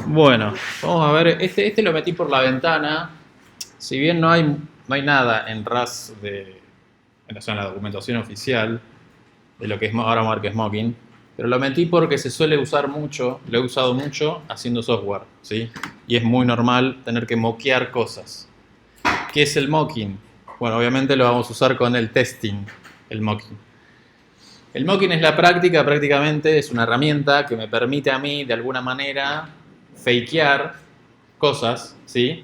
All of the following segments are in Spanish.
Bueno, vamos a ver. Este lo metí por la ventana. Si bien no hay nada en RAS en la documentación oficial de lo que es ahora marca Smoking, pero lo metí porque se suele usar mucho, lo he usado mucho haciendo software, ¿sí? Y es muy normal tener que moquear cosas. ¿Qué es el mocking? Bueno, obviamente lo vamos a usar con el testing, el mocking. El mocking es la práctica, prácticamente es una herramienta que me permite a mí, de alguna manera, fakear cosas, ¿sí?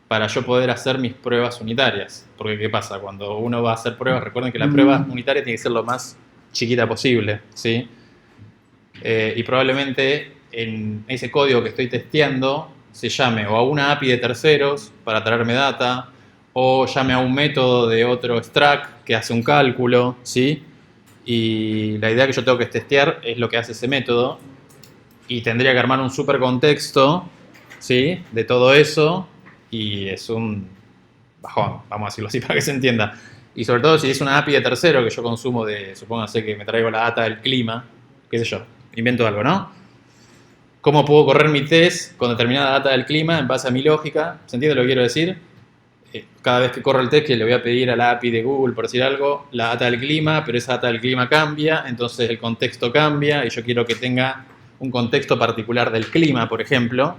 Para yo poder hacer mis pruebas unitarias. Porque, ¿qué pasa? Cuando uno va a hacer pruebas, recuerden que la prueba unitaria tiene que ser lo más chiquita posible, ¿sí? Y probablemente en ese código que estoy testeando se llame o a una API de terceros para traerme data, o llame a un método de otro Strack que hace un cálculo, ¿sí? Y la idea que yo tengo que testear es lo que hace ese método, y tendría que armar un super contexto, ¿sí? De todo eso, y es un bajón, vamos a decirlo así para que se entienda. Y sobre todo si es una API de tercero que yo consumo supóngase que me traigo la data del clima, qué sé yo, invento algo, ¿no? ¿Cómo puedo correr mi test con determinada data del clima en base a mi lógica? ¿Se entiende lo que quiero decir? Cada vez que corro el test que le voy a pedir a la API de Google, por decir algo, la data del clima, pero esa data del clima cambia, entonces el contexto cambia y yo quiero que tenga un contexto particular del clima, por ejemplo.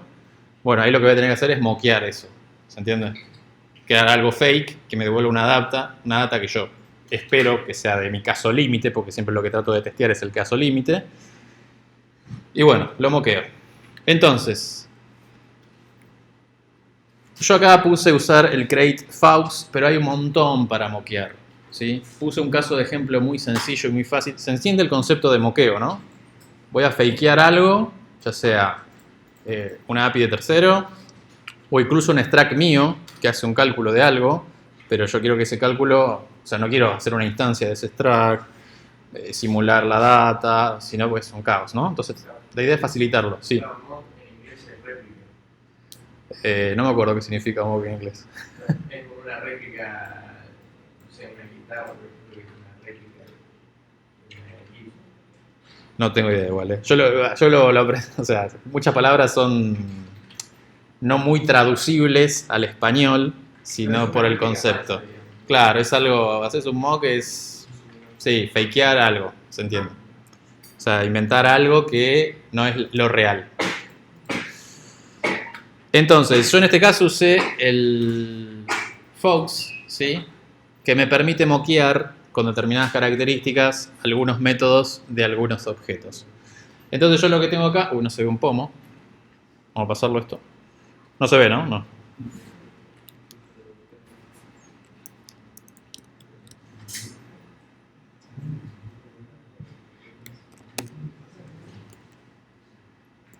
Bueno, ahí lo que voy a tener que hacer es moquear eso, ¿se entiende? Crear algo fake que me devuelva una data que yo espero que sea de mi caso límite, porque siempre lo que trato de testear es el caso límite. Y bueno, lo moqueo. Entonces, yo acá puse usar el create Faux, pero hay un montón para moquear, ¿sí? Puse un caso de ejemplo muy sencillo y muy fácil. Se entiende el concepto de moqueo, ¿no? Voy a fakear algo, ya sea una API de tercero, o incluso un Strack mío que hace un cálculo de algo, pero yo quiero que ese cálculo, o sea, no quiero hacer una instancia de ese Strack, simular la data, sino pues es un caos, ¿no? Entonces, la idea es facilitarlo, sí. No me acuerdo qué significa mock en inglés. Es como una réplica, no sé, una guitarra, por ejemplo, es una réplica de una equipo. No tengo idea igual. Lo aprendo, o sea, muchas palabras son no muy traducibles al español, sino por el concepto. Claro, es algo, haces un mock es, sí, fakear algo, se entiende. O sea, inventar algo que no es lo real. Entonces, yo en este caso usé el Fox, ¿sí? Que me permite moquear con determinadas características algunos métodos de algunos objetos. Entonces yo lo que tengo acá, no se ve un pomo. Vamos a pasarlo esto. No se ve, ¿no? No.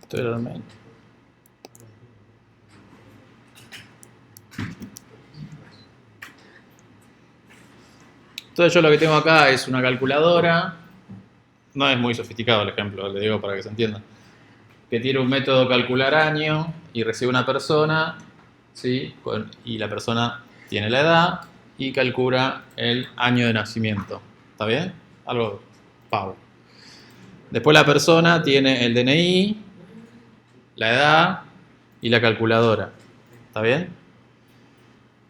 Esto era el main. Entonces yo lo que tengo acá es una calculadora. No es muy sofisticado el ejemplo, le digo para que se entienda. Que tiene un método calcular año y recibe una persona, ¿sí? Y la persona tiene la edad y calcula el año de nacimiento. ¿Está bien? Algo pavo. Después la persona tiene el DNI, la edad y la calculadora. ¿Está bien?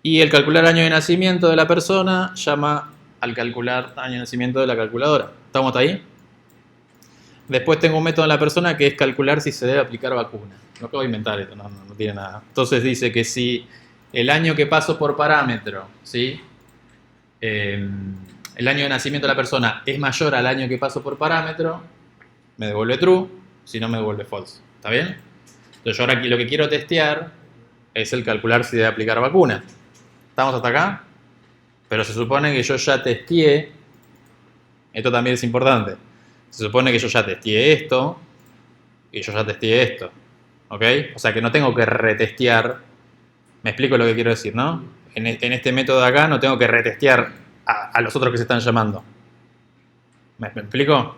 Y el calcular año de nacimiento de la persona llama al calcular año de nacimiento de la calculadora. ¿Estamos hasta ahí? Después tengo un método en la persona que es calcular si se debe aplicar vacuna. No acabo de inventar esto, no tiene nada. Entonces dice que si el año que paso por parámetro, ¿sí? El año de nacimiento de la persona es mayor al año que paso por parámetro, me devuelve true, si no me devuelve false. ¿Está bien? Entonces yo ahora aquí lo que quiero testear es el calcular si debe aplicar vacuna. ¿Estamos hasta acá? Pero se supone que yo ya testeé, esto también es importante, se supone que yo ya testeé esto y yo ya testeé esto, ¿ok? O sea que no tengo que retestear, me explico lo que quiero decir, ¿no? En este método de acá no tengo que retestear a los otros que se están llamando. ¿Me explico?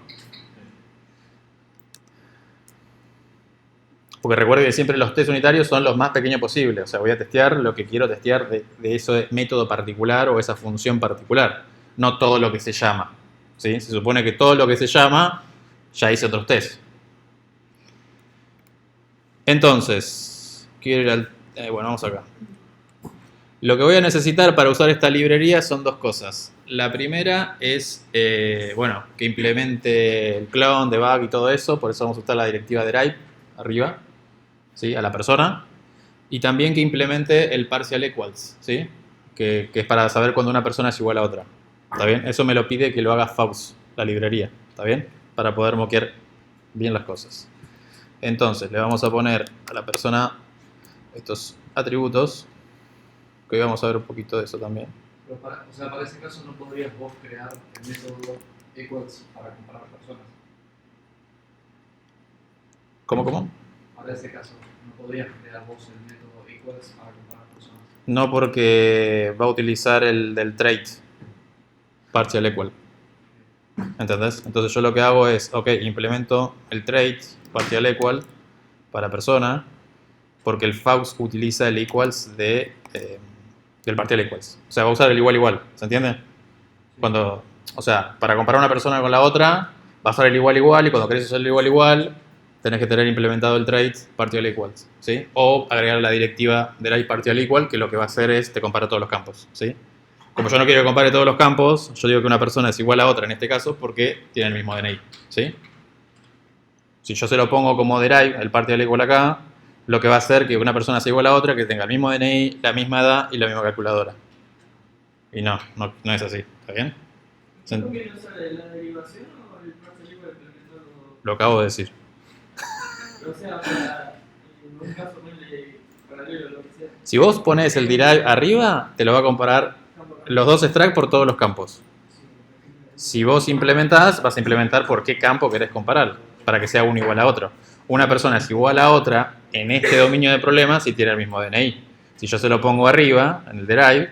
Porque recuerde que siempre los test unitarios son los más pequeños posibles. O sea, voy a testear lo que quiero testear de ese método particular o esa función particular. No todo lo que se llama. ¿Sí? Se supone que todo lo que se llama, ya hice otros tests. Entonces, quiero ir al... bueno, vamos acá. Lo que voy a necesitar para usar esta librería son dos cosas. La primera es, bueno, que implemente el clone, debug y todo eso. Por eso vamos a usar la directiva derive arriba, ¿sí? A la persona. Y también que implemente el partial equals, ¿sí? Que es para saber cuando una persona es igual a otra. ¿Está bien? Eso me lo pide que lo haga Faux, la librería. ¿Está bien? Para poder moquear bien las cosas. Entonces, le vamos a poner a la persona estos atributos, que hoy vamos a ver un poquito de eso también. Pero o sea, para ese caso no podrías vos crear el método equals para comparar personas. ¿Cómo? Para ese caso, no podrías crear vos el método equals para comparar personas. No, porque va a utilizar el del trait partial equal. ¿Entendés? Entonces yo lo que hago es, ok, implemento el trait partial equal para persona, porque el Faux utiliza el equals del partial equals. O sea, va a usar el igual, ¿se entiende? Cuando, o sea, para comparar una persona con la otra, va a usar el igual, y cuando querés usar el igual, tenés que tener implementado el trait partial equals, ¿sí? O agregar la directiva derive partial equal, que lo que va a hacer es te compara todos los campos, ¿sí? Como yo no quiero que compare todos los campos, yo digo que una persona es igual a otra en este caso porque tiene el mismo DNI, ¿sí? Si yo se lo pongo como derive, el partial equal acá, lo que va a hacer que una persona sea igual a otra, que tenga el mismo DNI, la misma edad y la misma calculadora. Y no es así, ¿está bien? ¿No quieren usar la derivación o el partial equal implementado? Lo acabo de decir. O sea, para en un caso ponerle paralelo o lo que sea. Si vos pones el derive arriba, te lo va a comparar los dos extract por todos los campos. Si vos implementás, vas a implementar por qué campo querés comparar, para que sea uno igual a otro. Una persona es igual a otra en este dominio de problemas si tiene el mismo DNI. Si yo se lo pongo arriba, en el derive,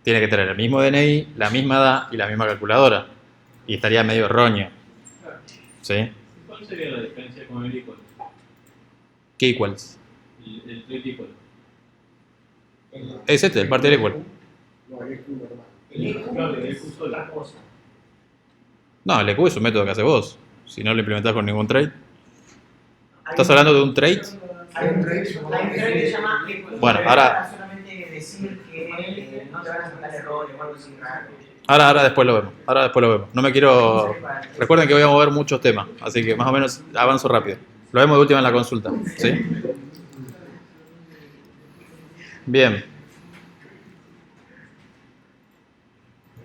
tiene que tener el mismo DNI, la misma edad y la misma calculadora. Y estaría medio erróneo. ¿Sí? ¿Cuál sería la diferencia con el equal? ¿Qué equals? El trait equal. Es este, el partial equal. No, el EQ normal. Claro, el EQ solo. otra cosa. No, el EQ es un método que hace vos. Si no lo implementás con ningún trait. ¿Estás hablando de un trait? Hay un trait que se llama equal. Bueno, ahora- solamente decir que no te van a sacar errores o algo así raro. Ahora después lo vemos. No me quiero... Recuerden que voy a mover muchos temas, así que más o menos avanzo rápido. Lo vemos de última en la consulta, ¿sí? Bien.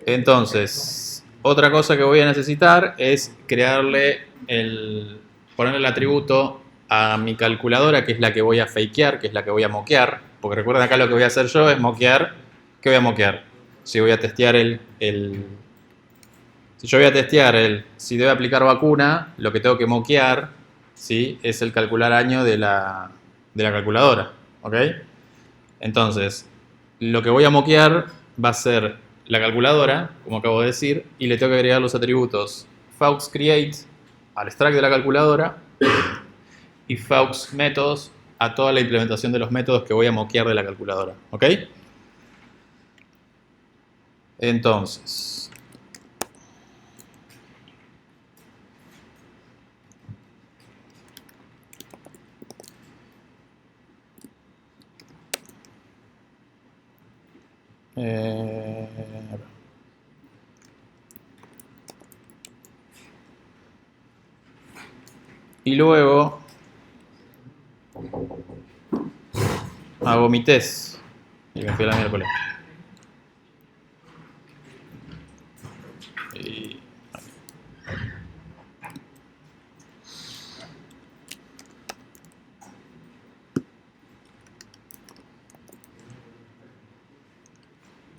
Entonces, otra cosa que voy a necesitar es ponerle el atributo a mi calculadora, que es la que voy a fakear, que es la que voy a moquear, porque recuerden acá lo que voy a hacer yo es moquear. ¿Qué voy a moquear? Si voy a testear si yo voy a testear si debe aplicar vacuna, lo que tengo que moquear, ¿sí? Es el calcular año de la calculadora, ¿ok? Entonces, lo que voy a moquear va a ser la calculadora, como acabo de decir, y le tengo que agregar los atributos Faux create al extract de la calculadora y Faux methods a toda la implementación de los métodos que voy a moquear de la calculadora, ¿ok? Entonces, y luego hago mi test y me fui a la miércoles. Y...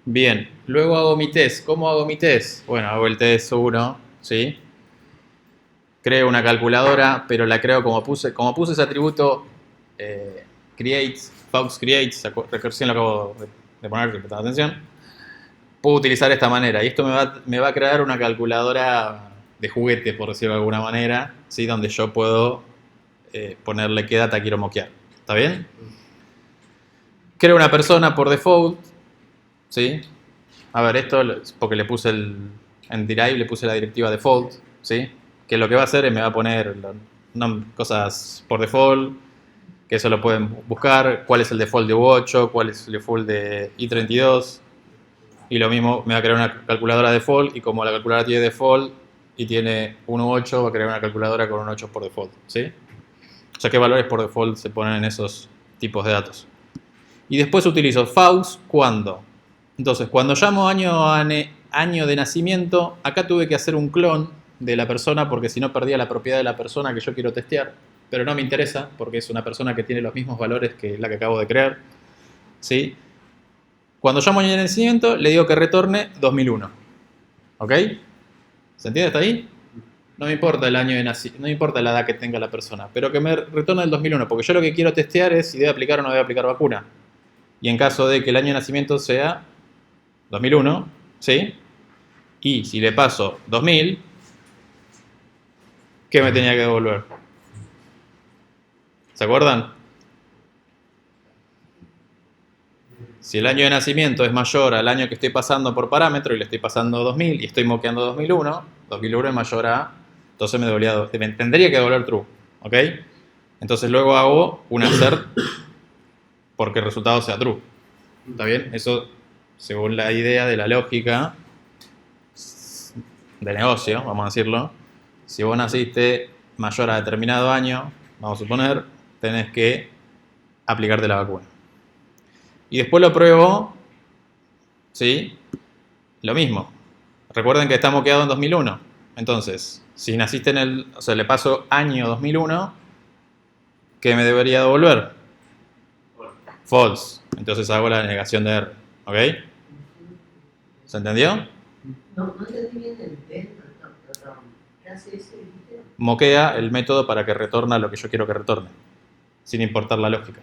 Bien, luego hago mi test. ¿Cómo hago mi test? Bueno, hago el test 1, ¿sí? Creo una calculadora, pero la creo como puse ese atributo create, Faux create, recién lo acabo de poner, prestando atención. Puedo utilizar esta manera y esto me va a crear una calculadora de juguete, por decirlo de alguna manera, ¿sí? Donde yo puedo ponerle qué data quiero moquear. ¿Está bien? Creo una persona por default, ¿sí? A ver, esto porque le puse en derive le puse la directiva default, ¿sí? Que lo que va a hacer es me va a poner cosas por default, que eso lo pueden buscar, cuál es el default de U8, cuál es el default de I32, y lo mismo me va a crear una calculadora default, y como la calculadora tiene default y tiene un U8, va a crear una calculadora con un 8 por default, ¿sí? O sea, qué valores por default se ponen en esos tipos de datos. Y después utilizo FAUS cuando. Entonces, cuando llamo año de nacimiento, acá tuve que hacer un clon de la persona porque si no perdía la propiedad de la persona que yo quiero testear. Pero no me interesa porque es una persona que tiene los mismos valores que la que acabo de crear, ¿sí? Cuando llamo año de nacimiento, le digo que retorne 2001. ¿Ok? ¿Se entiende hasta ahí? No me importa el año de nacimiento, no me importa la edad que tenga la persona, pero que me retorne el 2001, porque yo lo que quiero testear es si debe aplicar o no debe aplicar vacuna. Y en caso de que el año de nacimiento sea 2001, ¿sí? Y si le paso 2000, ¿qué me tenía que devolver? ¿Se acuerdan? Si el año de nacimiento es mayor al año que estoy pasando por parámetro y le estoy pasando 2000 y estoy moqueando 2001, 2001 es mayor a, entonces me tendría que devolver true, ¿ok? Entonces luego hago un assert porque el resultado sea true. ¿Está bien? Eso según la idea de la lógica de negocio, vamos a decirlo. Si vos naciste mayor a determinado año, vamos a suponer, tenés que aplicarte la vacuna. Y después lo pruebo, ¿sí? Lo mismo. Recuerden que está moqueado en 2001. Entonces, si naciste o sea, le paso año 2001, ¿qué me debería devolver? False. Entonces hago la negación de R. ¿Ok? ¿Se entendió? No entendí bien el dentro. ¿Qué hace ese? Moquea el método para que retorne lo que yo quiero que retorne, sin importar la lógica.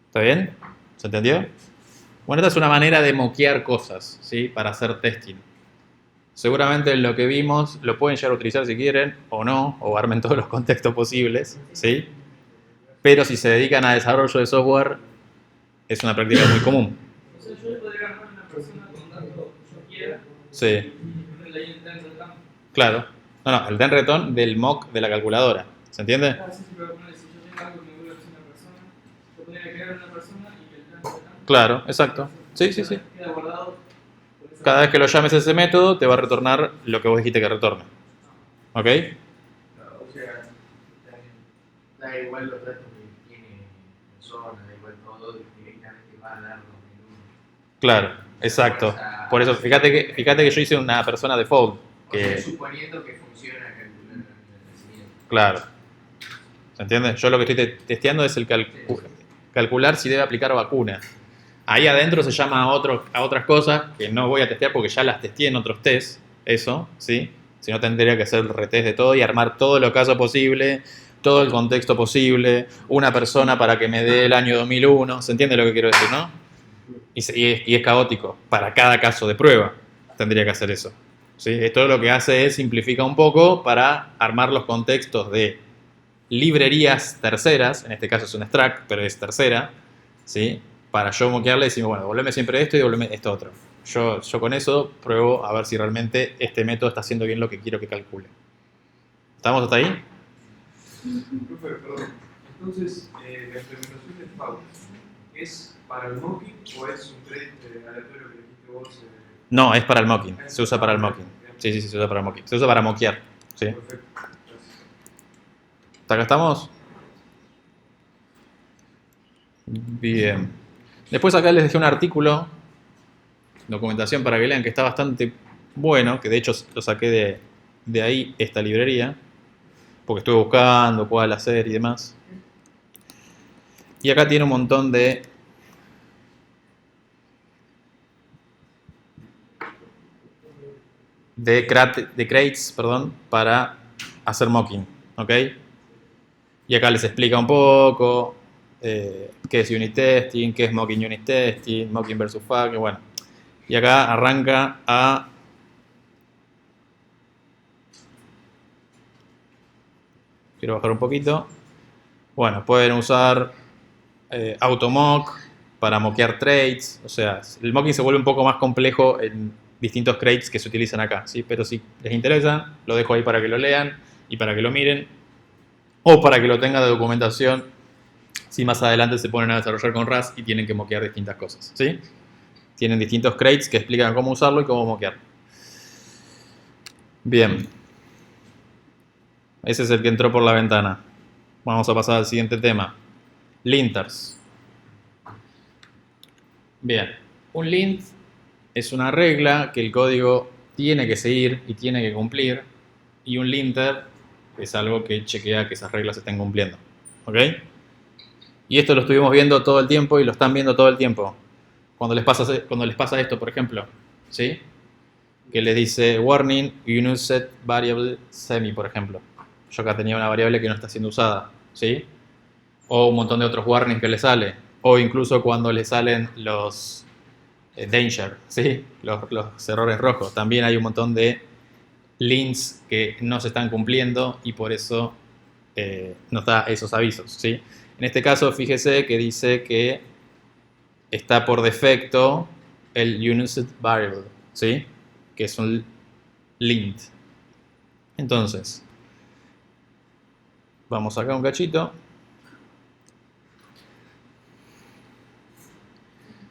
¿Está bien? ¿Se entendió? Bueno, esta es una manera de moquear cosas, ¿sí? Para hacer testing. Seguramente lo que vimos lo pueden llegar a utilizar si quieren o no, o armen todos los contextos posibles, ¿sí? Pero si se dedican a desarrollo de software, es una práctica muy común. O sea, yo le podría ganar a una persona con datos que yo quiera Sí, y ponerle ahí el den return. claro. No, el den return del mock de la calculadora. ¿Se entiende? Así se puede poner, si yo tengo algo que me vuelve a hacer una persona, yo podría crear una persona y que el den return. Claro, exacto. Sí, sí, sí. Queda guardado. por esa- Cada vez que lo llames a ese método, te va a retornar lo que vos dijiste que retorne. ¿Ok? O sea, da igual los datos que tiene la persona, da igual todo, directamente va a dar 2001. Claro, exacto. Por eso, fíjate que yo hice una persona default. O sea, Que, suponiendo que funciona calcular el nacimiento. claro. ¿Se entiende? Yo lo que estoy testeando es el calcular si debe aplicar vacuna. Ahí adentro se llama a otras cosas que no voy a testear porque ya las testé en otros tests. Eso, ¿sí? Si no, tendría que hacer el retest de todo y armar todo lo caso posible, todo el contexto posible, una persona para que me dé el año 2001. ¿Se entiende lo que quiero decir, no? Y es caótico. Para cada caso de prueba tendría que hacer eso. ¿Sí? Esto lo que hace es simplifica un poco para armar los contextos de librerías terceras, en este caso es un Struct, pero es tercera, ¿sí? Para yo moquearle y decimos, bueno, devolveme siempre esto y devolveme esto otro. Yo con eso pruebo a ver si realmente este método está haciendo bien lo que quiero que calcule. ¿Estamos hasta ahí? Profe, perdón. Entonces, la implementación de FAUS, ¿es para el mocking o es un thread aleatorio que dijiste vos? No, es para el mocking. Se usa para el mocking. Sí, se usa para el mocking. Se usa para moquear. ¿Sí? Perfecto. Gracias. ¿Hasta acá estamos? Bien. Después acá les dejé un artículo, documentación para que lean, que está bastante bueno, que de hecho lo saqué de ahí, esta librería, porque estuve buscando cuál hacer y demás. Y acá tiene un montón de crates, perdón, para hacer mocking, ¿ok? Y acá les explica un poco qué es unit testing, qué es mocking unit testing, mocking versus fuck, y bueno. Y acá arranca a quiero bajar un poquito. Bueno, pueden usar automock para mockear traits, o sea, el mocking se vuelve un poco más complejo en distintos crates que se utilizan acá, ¿sí? Pero si les interesa, lo dejo ahí para que lo lean y para que lo miren. o para que lo tenga de documentación si más adelante se ponen a desarrollar con Rust y tienen que moquear distintas cosas, ¿sí? Tienen distintos crates que explican cómo usarlo y cómo moquear. Bien. Ese es el que entró por la ventana. Vamos a pasar al siguiente tema. Linters. Bien. Un lint es una regla que el código tiene que seguir y tiene que cumplir. Y un linter es algo que chequea que esas reglas se estén cumpliendo. ¿Ok? Y esto lo estuvimos viendo todo el tiempo y lo están viendo todo el tiempo. Cuando les pasa esto, por ejemplo, ¿sí? Que les dice warning, unused variable semi, por ejemplo. Yo acá tenía una variable que no está siendo usada, ¿sí? O un montón de otros warnings que le sale. O incluso cuando le salen los danger, ¿sí? Los errores rojos. También hay un montón de lints que no se están cumpliendo y por eso nos da esos avisos, ¿sí? En este caso, fíjese que dice que está por defecto el unused variable, ¿sí? Que es un lint. Entonces, vamos acá un cachito.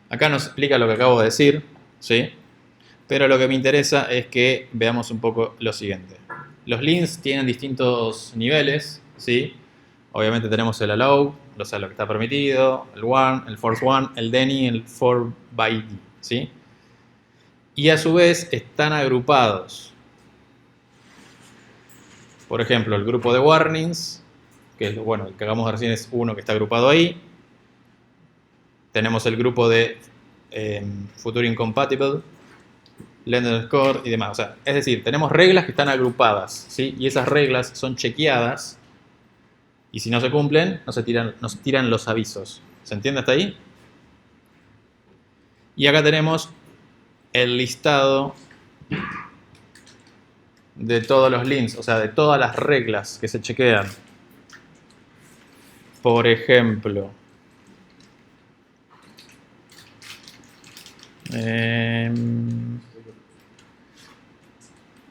Acá nos explica lo que acabo de decir, ¿sí? Pero lo que me interesa es que veamos un poco lo siguiente. Los lints tienen distintos niveles, ¿sí? Obviamente tenemos el allow, o sea, lo que está permitido, el one, el force one, el deny, el for by d, ¿sí? Y a su vez están agrupados. Por ejemplo, el grupo de warnings, que es, bueno, el que hagamos recién es uno que está agrupado ahí. Tenemos el grupo de Future Incompatible, Lender Score y demás. O sea, es decir, tenemos reglas que están agrupadas, ¿sí? Y esas reglas son chequeadas. Y si no se cumplen, nos tiran los avisos. ¿Se entiende hasta ahí? Y acá tenemos el listado de todos los links, o sea, de todas las reglas que se chequean. Por ejemplo,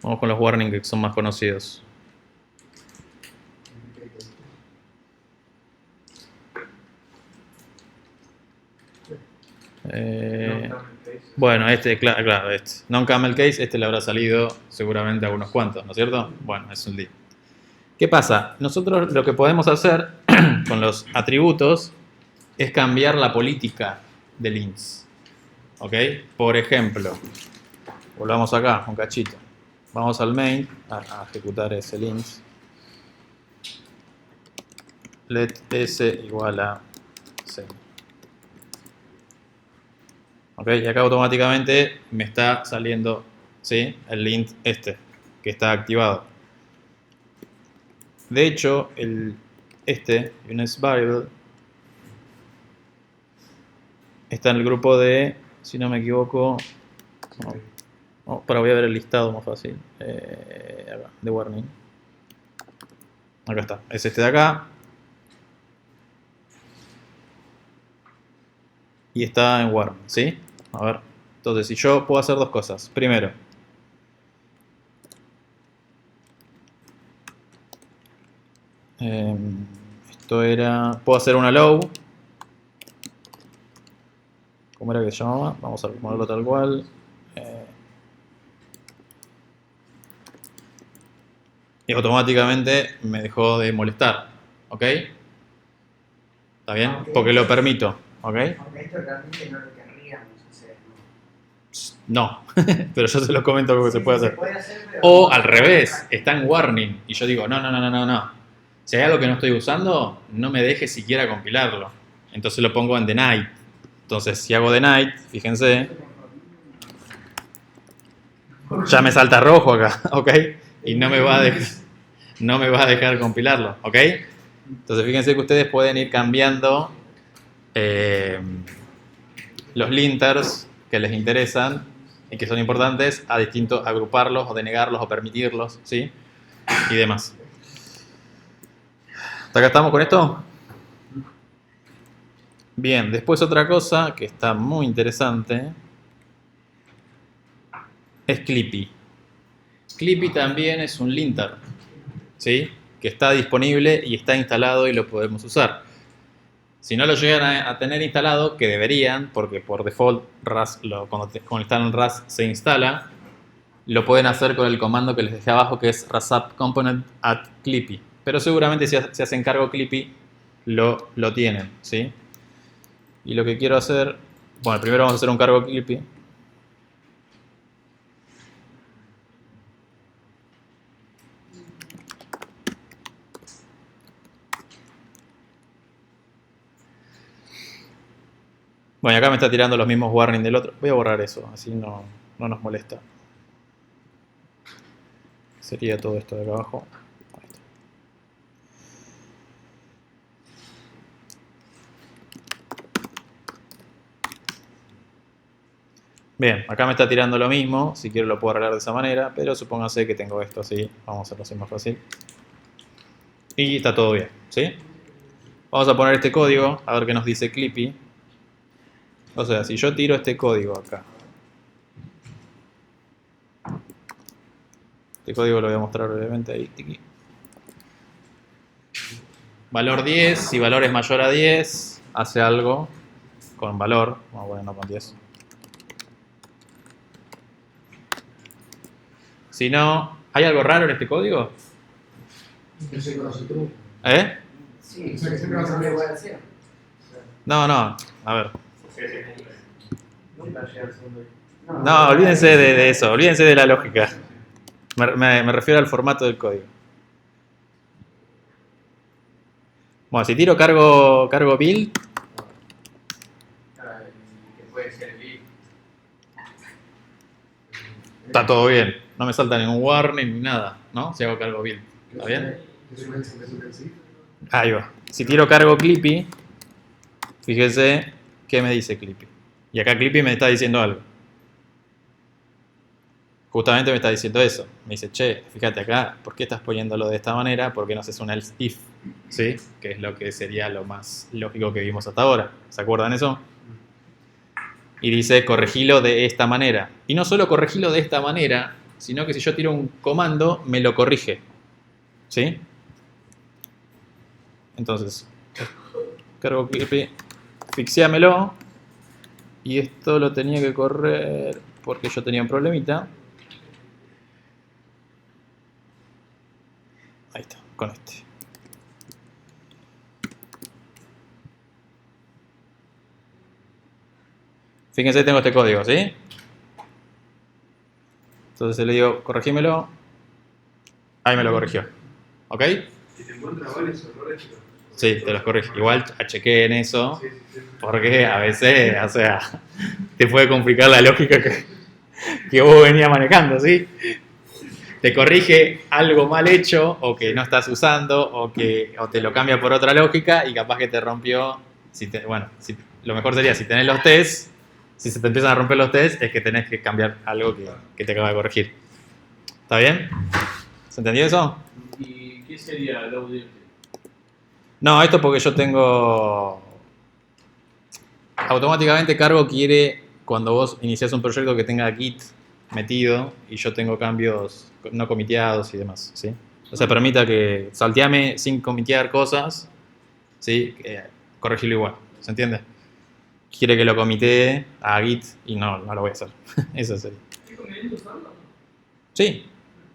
vamos con los warnings que son más conocidos. Bueno, claro, este. Non-camel case, este le habrá salido seguramente a unos cuantos, ¿no es cierto? Bueno, es un link. ¿Qué pasa? Nosotros lo que podemos hacer con los atributos es cambiar la política de lints. ¿Ok? Por ejemplo, volvamos acá, un cachito. Vamos al main a ejecutar ese lints. Let s igual a 0. ¿Ok? Y acá automáticamente me está saliendo, ¿sí? El lint este, que está activado. De hecho, unused variable, está en el grupo de, si no me equivoco, pero voy a ver el listado más fácil, acá, de warning. Acá está, es este de acá. Y está en warning, ¿sí? A ver, entonces si yo puedo hacer dos cosas. Primero, esto era, puedo hacer una low. ¿Cómo era que se llamaba? Vamos a ponerlo tal cual. Y automáticamente me dejó de molestar, ¿ok? ¿Está bien? Porque lo permito, ¿ok? Aunque esto realmente no lo querríamos hacer, No, pero yo se lo comento porque se puede hacer. Se puede hacer, pero O no al se revés, puede. está en warning y yo digo, no. Si hay algo que no estoy usando, no me deje siquiera compilarlo. Entonces lo pongo en denied. Entonces si hago denied, fíjense, ya me salta rojo acá, ¿ok? Y no me va a dejar compilarlo, ¿ok? Entonces fíjense que ustedes pueden ir cambiando los linters que les interesan y que son importantes a distintos, agruparlos o denegarlos o permitirlos, ¿sí? Y demás. ¿Hasta acá estamos con esto? Bien, después otra cosa que está muy interesante es Clippy. Clippy también es un linter, ¿sí? que está disponible y está instalado y lo podemos usar. Si no lo llegan a tener instalado, que deberían, porque por default cuando instalan RAS se instala, lo pueden hacer con el comando que les dejé abajo, que es rasap component at clippy. Pero seguramente si hacen cargo clippy, lo tienen, ¿sí? Y lo que quiero hacer, bueno, primero vamos a hacer un cargo clippy. Bueno, acá me está tirando los mismos warnings del otro. Voy a borrar eso, así no nos molesta. Sería todo esto de acá abajo. Ahí está. Bien, acá me está tirando lo mismo. Si quiero lo puedo arreglar de esa manera, pero supóngase que tengo esto así. Vamos a hacerlo así más fácil. Y está todo bien, ¿sí? Vamos a poner este código, a ver qué nos dice Clippy. O sea, si yo tiro este código acá. Este código lo voy a mostrar brevemente ahí. Tiki. Valor 10, si valor es mayor a 10, hace algo con valor. Vamos a ponerlo con 10. Si no, ¿hay algo raro en este código? No se conoce truco. ¿Eh? Sí, O sea, que siempre va a ser igual al 100. No, a ver. Nunca llega al segundo. No, olvídense de eso, olvídense de la lógica. Me refiero al formato del código. Bueno, si tiro cargo build, Que puede ser el está todo bien. No me salta ningún warning ni nada, ¿no? Si hago cargo build. ¿Está bien? Es un excelente sí. Ahí va. Si tiro cargo Clippy, fíjese qué me dice Clippy. Y acá Clippy me está diciendo algo. Justamente me está diciendo eso. Me dice, che, fíjate acá, ¿por qué estás poniéndolo de esta manera? ¿Por qué no haces un else if? ¿Sí? Que es lo que sería lo más lógico que vimos hasta ahora. ¿Se acuerdan eso? Y dice, corregilo de esta manera. Y no solo corregilo de esta manera, sino que si yo tiro un comando, me lo corrige. ¿Sí? Entonces, cargo Clippy, fixéamelo. Y esto lo tenía que correr porque yo tenía un problemita. Ahí está, con este. Fíjense, tengo este código, ¿sí? Entonces le digo, corregímelo. Ahí me lo corrigió. ¿Ok? Si te encuentra varios errores, Sí, te los corrige. Igual chequeen eso, sí, sí. porque a veces, o sea, te puede complicar la lógica que vos venías manejando, ¿sí? Te corrige algo mal hecho, o que no estás usando, o te lo cambia por otra lógica, y capaz que te rompió. Lo mejor sería, si tenés los tests, si se te empiezan a romper los tests, es que tenés que cambiar algo que te acaba de corregir. ¿Está bien? ¿Se entendió eso? ¿Y qué sería low dirty? No, esto porque yo tengo... Automáticamente Cargo quiere, cuando vos iniciás un proyecto, que tenga Git metido, y yo tengo cambios no comiteados y demás, ¿sí? O sea, permita que salteame sin comitear cosas, ¿sí? Corregirlo igual, ¿se entiende? Quiere que lo comitee a Git y no lo voy a hacer. Eso sería. ¿Qué conveniente usarlo? Sí,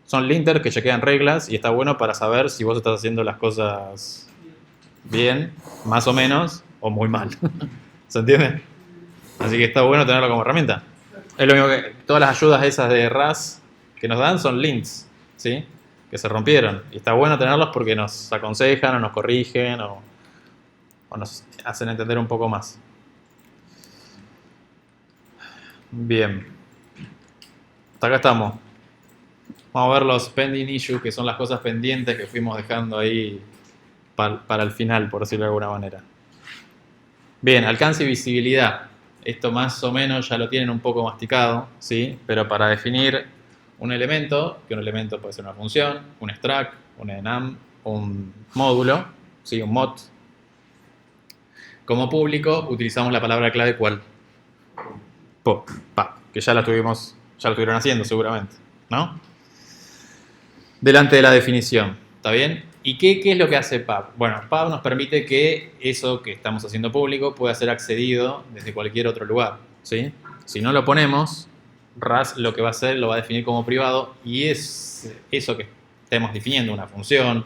son linters que chequean reglas y está bueno para saber si vos estás haciendo las cosas bien, más o menos, o muy mal. ¿Se entiende? Así que está bueno tenerlo como herramienta. Es lo mismo que todas las ayudas esas de RAS que nos dan son lints, ¿sí? Que se rompieron. Y está bueno tenerlos porque nos aconsejan o nos corrigen o nos hacen entender un poco más. Bien. Hasta acá estamos. Vamos a ver los pending issues, que son las cosas pendientes que fuimos dejando ahí para el final, por decirlo de alguna manera. Bien, alcance y visibilidad. Esto más o menos ya lo tienen un poco masticado, ¿sí? Pero para definir un elemento, que un elemento puede ser una función, un struct, un enum, un módulo, ¿sí? Un mod. Como público utilizamos la palabra clave ¿cuál? Que ya lo estuvieron haciendo seguramente, ¿no? Delante de la definición, ¿está bien? ¿Y qué es lo que hace PUB? Bueno, PUB nos permite que eso que estamos haciendo público pueda ser accedido desde cualquier otro lugar, ¿sí? Si no lo ponemos, RAS lo que va a hacer lo va a definir como privado y eso que estemos definiendo, una función,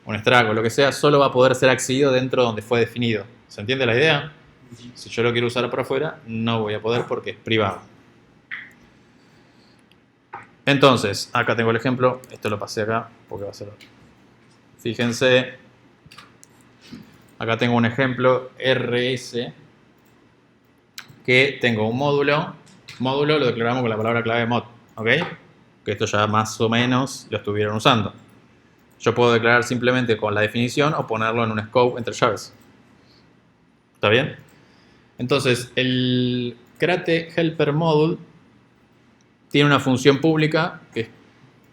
un extract o lo que sea, solo va a poder ser accedido dentro donde fue definido. ¿Se entiende la idea? Si yo lo quiero usar por afuera, no voy a poder porque es privado. Entonces, acá tengo el ejemplo. Esto lo pasé acá porque va a ser otro. Fíjense, acá tengo un ejemplo RS que tengo un módulo lo declaramos con la palabra clave mod, ¿ok? Que esto ya más o menos lo estuvieron usando. Yo puedo declarar simplemente con la definición o ponerlo en un scope entre llaves. ¿Está bien? Entonces, el create helper module tiene una función pública que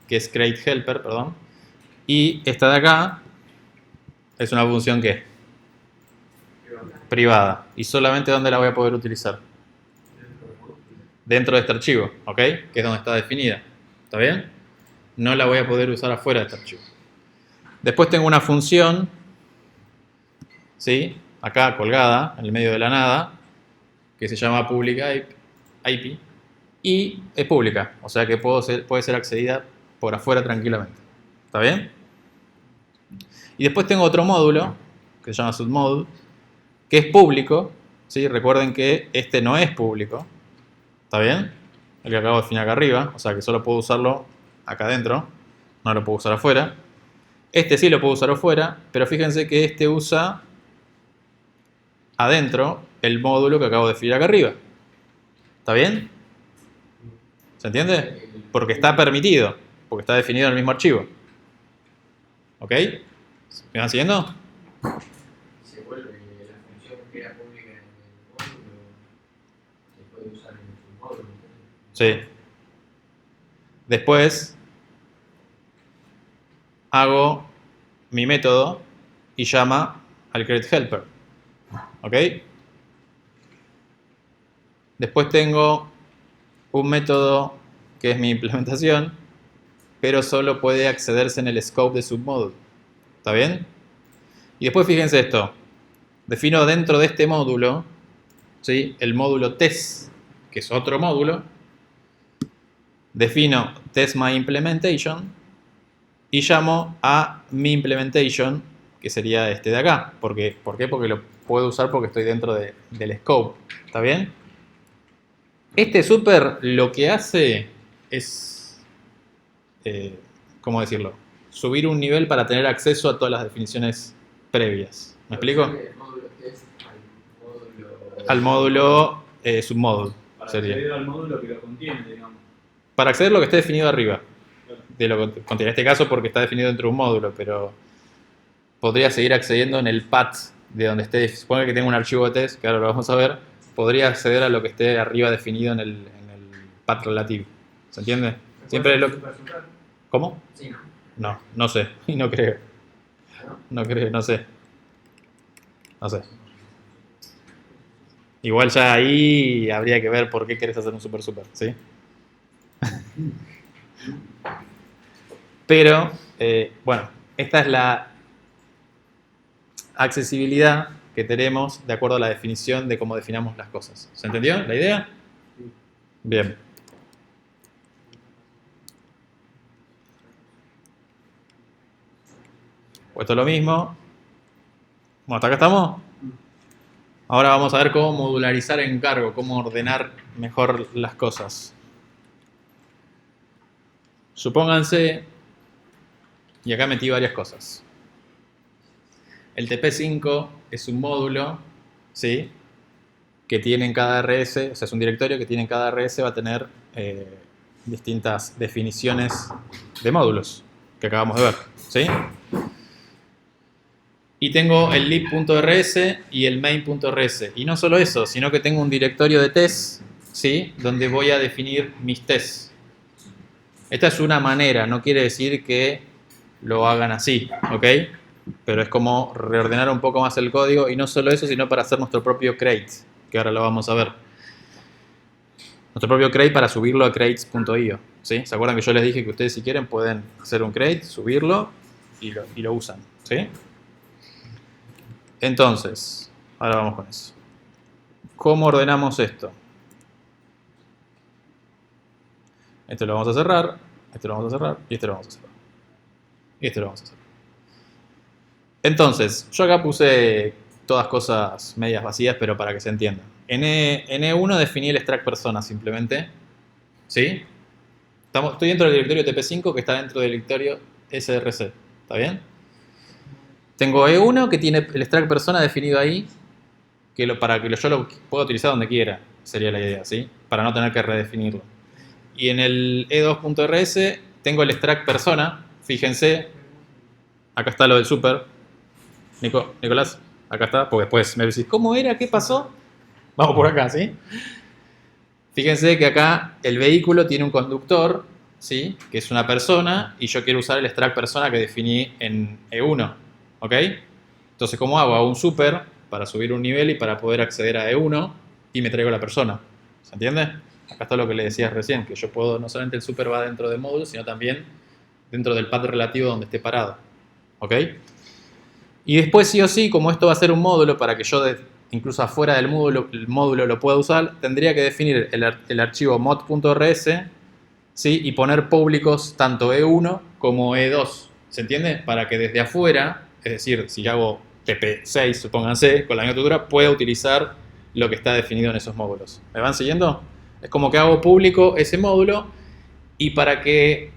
es create helper, perdón. Y esta de acá es una función que privada. ¿Y solamente dónde la voy a poder utilizar? Dentro de este archivo, ¿ok? Que es donde está definida. ¿Está bien? No la voy a poder usar afuera de este archivo. Después tengo una función, ¿sí? Acá colgada, en el medio de la nada, que se llama public IP y es pública, o sea que puede ser accedida por afuera tranquilamente. ¿Está bien? Y después tengo otro módulo, que se llama submodule, que es público, ¿sí? Recuerden que este no es público, ¿está bien? El que acabo de definir acá arriba, o sea que solo puedo usarlo acá adentro, no lo puedo usar afuera. Este sí lo puedo usar afuera, pero fíjense que este usa adentro el módulo que acabo de definir acá arriba. ¿Está bien? ¿Se entiende? Porque está permitido, porque está definido en el mismo archivo. ¿Ok? ¿Me van siguiendo? Se vuelve la función que era pública en el módulo, se puede usar en su módulo. Sí. Después hago mi método y llama al createHelper. ¿Ok? Después tengo un método que es mi implementación, pero solo puede accederse en el scope de submodule. ¿Está bien? Y después fíjense esto. Defino dentro de este módulo, ¿sí? El módulo test, que es otro módulo. Defino testMyImplementation y llamo a mi implementation, que sería este de acá. ¿Por qué? Porque lo puedo usar porque estoy dentro del scope. ¿Está bien? Este super lo que hace es, ¿cómo decirlo? Subir un nivel para tener acceso a todas las definiciones previas. ¿Me explico? El módulo test Al módulo submodule. Para Sería. acceder al módulo que lo contiene, digamos. Para acceder a lo que esté definido arriba. De lo que contiene. En este caso porque está definido dentro de un módulo, pero podría seguir accediendo en el path de donde esté. Supongo que tengo un archivo de test, que ahora lo vamos a ver. Podría acceder a lo que esté arriba definido en el path relativo. ¿Se entiende? Siempre es lo que... ¿Cómo? Sí, ¿no? No, no sé. Y no creo. No creo, no sé. No sé. Igual ya ahí habría que ver por qué querés hacer un super, ¿sí? Pero, bueno, esta es la accesibilidad que tenemos de acuerdo a la definición de cómo definamos las cosas. ¿Se entendió la idea? Bien. Pues esto es lo mismo. Bueno, ¿hasta acá estamos? Ahora vamos a ver cómo modularizar encargo, cómo ordenar mejor las cosas. Supónganse, y acá metí varias cosas. El TP5 es un módulo, ¿sí? Que tiene en cada RS, o sea, es un directorio que tiene en cada RS, va a tener distintas definiciones de módulos que acabamos de ver, ¿sí? Y tengo el lib.rs y el main.rs. Y no solo eso, sino que tengo un directorio de tests, ¿sí? Donde voy a definir mis tests. Esta es una manera, no quiere decir que lo hagan así, ¿ok? Pero es como reordenar un poco más el código y no solo eso, sino para hacer nuestro propio crate, que ahora lo vamos a ver. Nuestro propio crate para subirlo a crates.io, ¿sí? ¿Se acuerdan que yo les dije que ustedes si quieren pueden hacer un crate, subirlo y lo usan? ¿Sí? Entonces, ahora vamos con eso. ¿Cómo ordenamos esto? Este lo vamos a cerrar, este lo vamos a cerrar y este lo vamos a cerrar. Y este lo vamos a cerrar. Entonces, yo acá puse todas cosas medias vacías, pero para que se entienda. En E1 definí el extract persona simplemente. ¿Sí? Estoy dentro del directorio TP5 que está dentro del directorio SRC. ¿Está bien? Tengo E1 que tiene el extract persona definido ahí, para que yo lo pueda utilizar donde quiera, sería la idea, ¿sí? Para no tener que redefinirlo. Y en el E2.rs tengo el extract persona, fíjense, acá está lo del super. Nicolás, acá está, porque después me decís, ¿cómo era? ¿Qué pasó? Vamos por acá, ¿sí? Fíjense que acá el vehículo tiene un conductor, ¿sí? Que es una persona, y yo quiero usar el extract persona que definí en E1, ¿ok? Entonces, ¿cómo hago? Hago un super para subir un nivel y para poder acceder a E1 y me traigo la persona. ¿Se entiende? Acá está lo que le decías recién, que yo puedo, no solamente el super va dentro del módulo, sino también dentro del path relativo donde esté parado, ¿ok? Y después sí o sí, como esto va a ser un módulo para que yo incluso afuera del módulo, el módulo lo pueda usar, tendría que definir el archivo mod.rs, ¿sí? Y poner públicos tanto E1 como E2, ¿se entiende? Para que desde afuera, es decir, si hago TP6, supónganse, con la misma estructura, pueda utilizar lo que está definido en esos módulos. ¿Me van siguiendo? Es como que hago público ese módulo y para que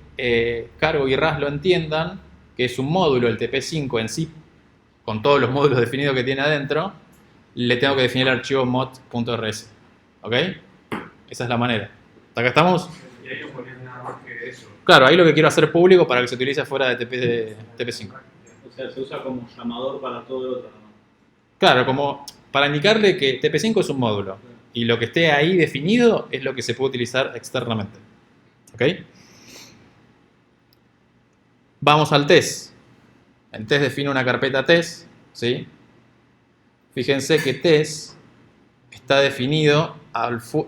Cargo y RAS lo entiendan, que es un módulo, el TP5 en sí, con todos los módulos definidos que tiene adentro, le tengo que definir el archivo mod.rs. ¿Ok? Esa es la manera. ¿Hasta acá estamos? Y ahí no ponías nada más que eso. Claro, ahí lo que quiero hacer público para que se utilice fuera de TP5. O sea, se usa como llamador para todo el otro, ¿no? Claro, como para indicarle que TP5 es un módulo y lo que esté ahí definido es lo que se puede utilizar externamente. ¿Ok? Vamos al test. El test define una carpeta test, ¿sí? Fíjense que test está definido,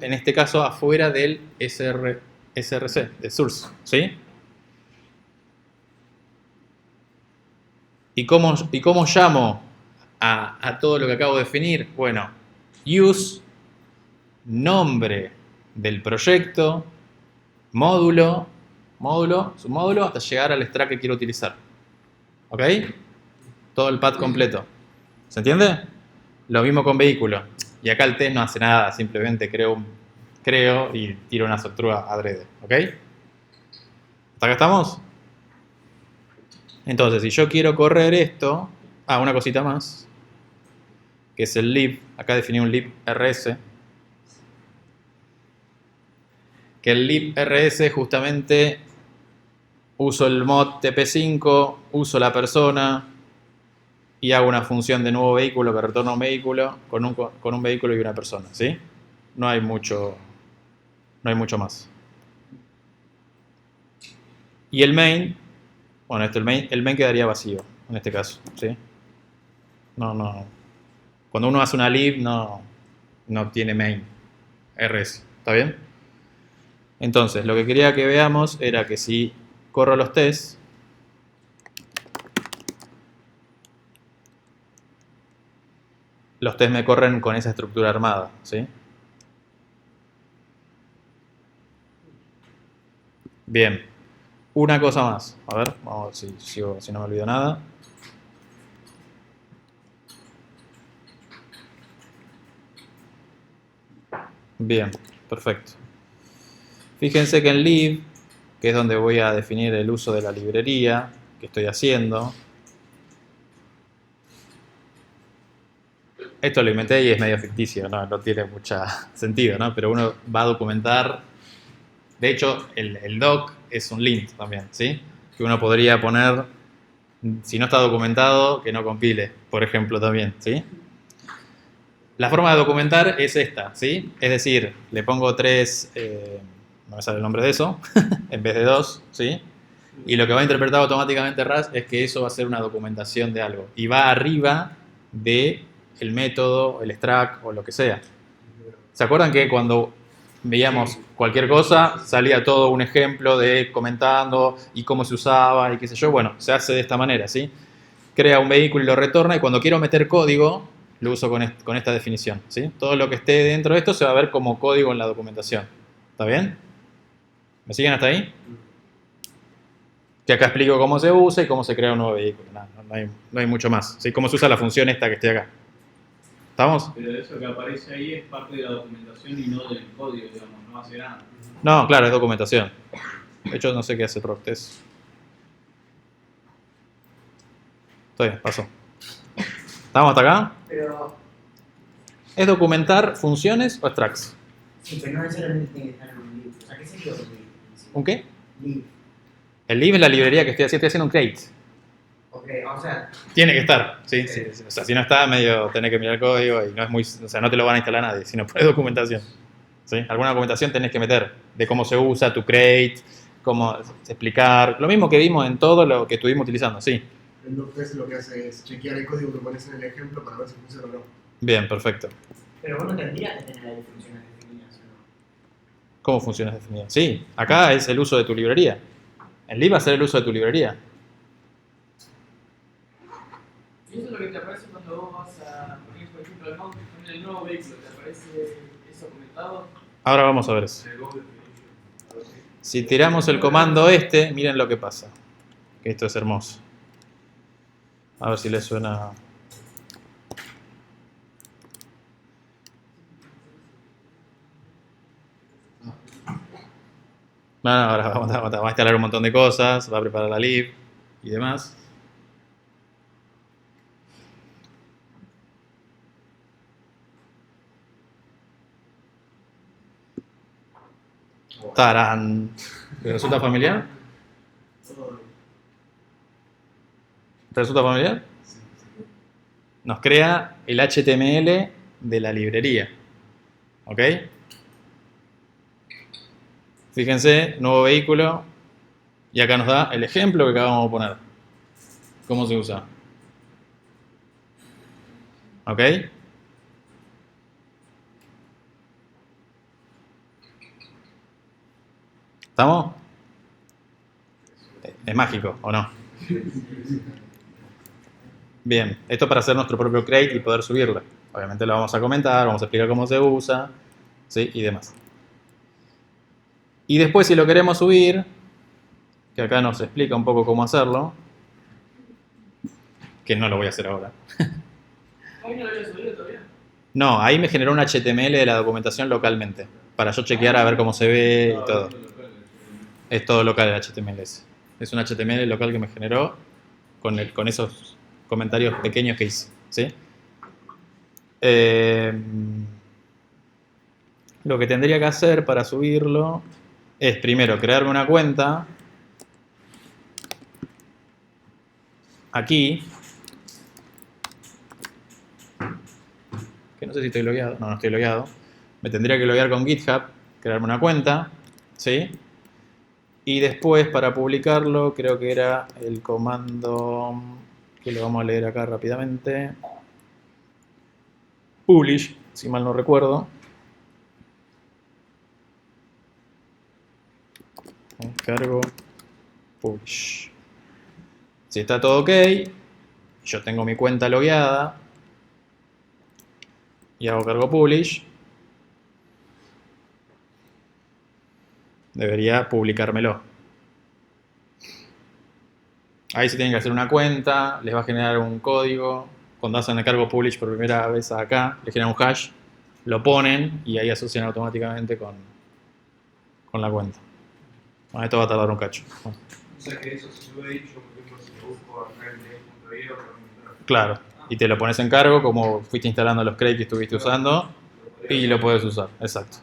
en este caso, afuera del SRC, del source, ¿sí? ¿Y cómo llamo a todo lo que acabo de definir? Bueno, use, nombre del proyecto, módulo, submódulo, hasta llegar al extract que quiero utilizar. ¿Ok? Todo el path completo. ¿Se entiende? Lo mismo con vehículo. Y acá el test no hace nada, simplemente creo y tiro una estructura adrede. ¿Ok? ¿Hasta acá estamos? Entonces, si yo quiero correr esto, una cosita más, que es el lib, acá definí un lib rs, que el lib rs justamente uso el mod TP5, uso la persona y hago una función de nuevo vehículo que retorna un vehículo con un vehículo y una persona, ¿sí? No hay mucho más. Y el main, bueno, el main quedaría vacío en este caso, ¿sí? No. Cuando uno hace una lib no tiene main rs, ¿está bien? Entonces, lo que quería que veamos era que si corro los tests, los tests me corren con esa estructura armada, ¿sí? Bien. Una cosa más. A ver, vamos a ver si no me olvido nada. Bien, perfecto. Fíjense que en lib, que es donde voy a definir el uso de la librería que estoy haciendo. Esto lo inventé y es medio ficticio, no tiene mucho sentido, ¿no? Pero uno va a documentar. De hecho, el doc es un lint también, ¿sí? Que uno podría poner, si no está documentado, que no compile, por ejemplo, también, ¿sí? La forma de documentar es esta, ¿sí? Es decir, le pongo 3, no me sale el nombre de eso, en vez de 2, ¿sí? Y lo que va a interpretar automáticamente RAS es que eso va a ser una documentación de algo. Y va arriba de el método, el extract o lo que sea. ¿Se acuerdan que cuando veíamos cualquier cosa salía todo un ejemplo de comentando y cómo se usaba y qué sé yo? Bueno, se hace de esta manera, ¿sí? crea un vehículo y lo retorna, y cuando quiero meter código, lo uso con esta definición, ¿sí? Todo lo que esté dentro de esto se va a ver como código en la documentación. ¿Está bien? ¿Me siguen hasta ahí? Que acá explico cómo se usa y cómo se crea un nuevo vehículo. No hay mucho más, ¿sí? Cómo se usa la función esta que esté acá. ¿Estamos? Pero eso que aparece ahí es parte de la documentación y no del código, digamos, no hace nada. No, claro, es documentación. De hecho, no sé qué hace Rock Test. Está bien, pasó. ¿Estamos hasta acá? Pero, ¿Es documentar funciones o extracts? sí, pero no necesariamente tiene que estar en un libro. O sea, ¿qué sentido es un libro? ¿Un qué? Lib. El lib es la librería que estoy haciendo un crate. Ok, o sea, Tiene que estar, sí, sí. O sea, si no está, medio tenés que mirar el código y no es muy, o sea, no te lo van a instalar nadie, sino por documentación. ¿Sí? Alguna documentación tenés que meter de cómo se usa tu crate, cómo explicar, lo mismo que vimos en todo lo que estuvimos utilizando, sí. El Node.js lo que hace es chequear el código que pones en el ejemplo para ver si funciona o no. Bien, perfecto. pero vos no tendrías que tener ahí funciones definidas, ¿o no? ¿Cómo funciona definido? Sí, acá es el uso de tu librería. En lib va a ser el uso de tu librería. Y eso es lo que te aparece cuando vos vas a poner, por ejemplo, el mouse en el nuevo vehículo. ¿Te aparece eso comentado? Ahora vamos a ver eso. El Go definition. Si tiramos el comando este, miren lo que pasa. Que esto es hermoso. A ver si les suena. No, ahora vamos a instalar un montón de cosas, va a preparar la lib y demás. ¡Tarán! ¿Te resulta familiar? ¿Te resulta familiar? Nos crea el HTML de la librería. ¿Ok? Fíjense, nuevo vehículo. Y acá nos da el ejemplo que acabamos de poner. ¿Cómo se usa? ¿Ok? ¿Estamos? Es mágico, ¿o no? Bien, esto para hacer nuestro propio crate y poder subirlo. Obviamente lo vamos a comentar, vamos a explicar cómo se usa, ¿sí? Y demás. Y después si lo queremos subir, que acá nos explica un poco cómo hacerlo, que no lo voy a hacer ahora. Ahí no lo había subido todavía. No, ahí me generó un HTML de la documentación localmente, para yo chequear a ver cómo se ve y todo. Es todo local el HTML ese. Es un HTML local que me generó con esos comentarios pequeños que hice, ¿sí? Lo que tendría que hacer para subirlo es primero crearme una cuenta aquí, que no sé si estoy logueado, no estoy logueado, me tendría que loguear con GitHub, crearme una cuenta, ¿sí? Y después para publicarlo creo que era el comando que lo vamos a leer acá rápidamente, publish, si mal no recuerdo. Cargo publish. Si está todo ok, yo tengo mi cuenta logueada y hago cargo publish, debería publicármelo. Ahí se tienen que hacer una cuenta, les va a generar un código. Cuando hacen el cargo publish por primera vez acá, les genera un hash, lo ponen y ahí asocian automáticamente con la cuenta. Bueno, esto va a tardar un cacho. O sea que eso se sube dicho, por ejemplo, si lo busco acá en ley.io, Claro, y te lo pones en cargo como fuiste instalando los crates que estuviste usando y lo puedes usar, exacto.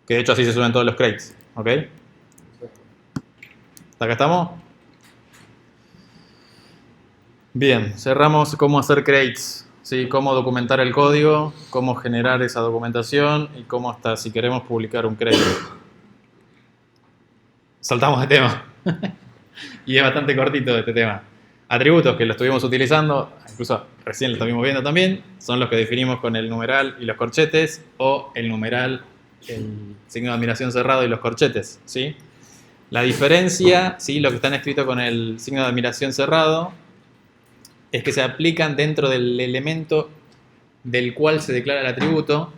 Que de hecho así se suben todos los crates, ¿ok? ¿Hasta acá estamos? Bien, cerramos cómo hacer crates, ¿sí? Cómo documentar el código, cómo generar esa documentación y cómo hasta si queremos publicar un crate. Saltamos de tema. Y es bastante cortito este tema. Atributos que lo estuvimos utilizando, incluso recién lo estuvimos viendo también, son los que definimos con el numeral y los corchetes, o el numeral, el signo de admiración cerrado y los corchetes, ¿sí? La diferencia, ¿sí? Lo que están escrito con el signo de admiración cerrado, es que se aplican dentro del elemento del cual se declara el atributo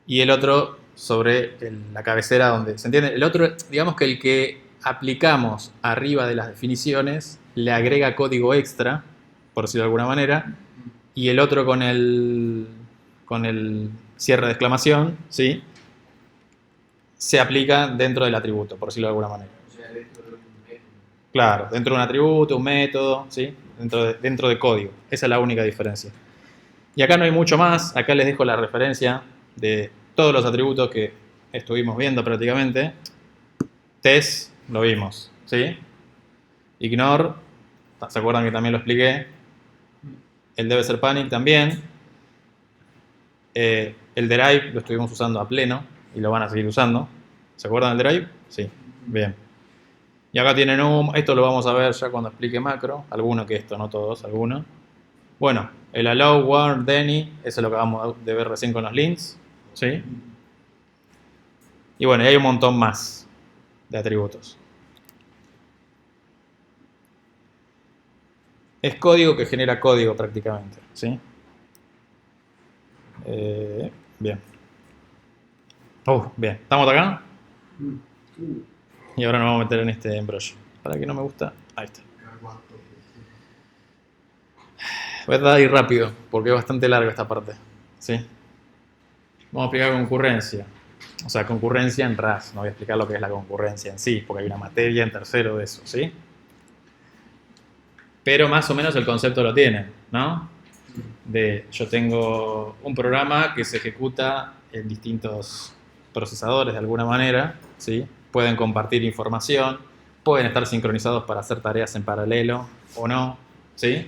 y el otro sobre la cabecera donde, ¿se entiende? El otro, digamos que el que aplicamos arriba de las definiciones le agrega código extra, por decirlo de alguna manera, y el otro con el cierre de exclamación, ¿sí? Se aplica dentro del atributo, por decirlo de alguna manera. O sea, dentro de un método. Claro, dentro de un atributo, un método, ¿sí? Dentro de código. Esa es la única diferencia. Y acá no hay mucho más. Acá les dejo la referencia de todos los atributos que estuvimos viendo prácticamente. Test, lo vimos, ¿sí? Ignore, ¿se acuerdan que también lo expliqué? El debe ser panic también. El derive lo estuvimos usando a pleno y lo van a seguir usando. ¿Se acuerdan del derive? Sí, bien. Y acá tienen esto lo vamos a ver ya cuando explique macro. Alguno que esto, no todos, algunos. Bueno, el allow, warn, any, eso es lo que vamos de ver recién con los links. ¿Sí? Y bueno, y hay un montón más de atributos. Es código que genera código prácticamente. ¿Sí? Bien. Bien. ¿Estamos acá? Y ahora nos vamos a meter en este embrollo. ¿Para que no me gusta? Ahí está. Voy a tratar de ir rápido, porque es bastante larga esta parte. ¿Sí? Vamos a explicar concurrencia. O sea, concurrencia en RAS. No voy a explicar lo que es la concurrencia en sí, porque hay una materia en tercero de eso. ¿Sí? Pero más o menos el concepto lo tienen, ¿no? Yo tengo un programa que se ejecuta en distintos procesadores de alguna manera, ¿sí? Pueden compartir información, pueden estar sincronizados para hacer tareas en paralelo o no, ¿sí?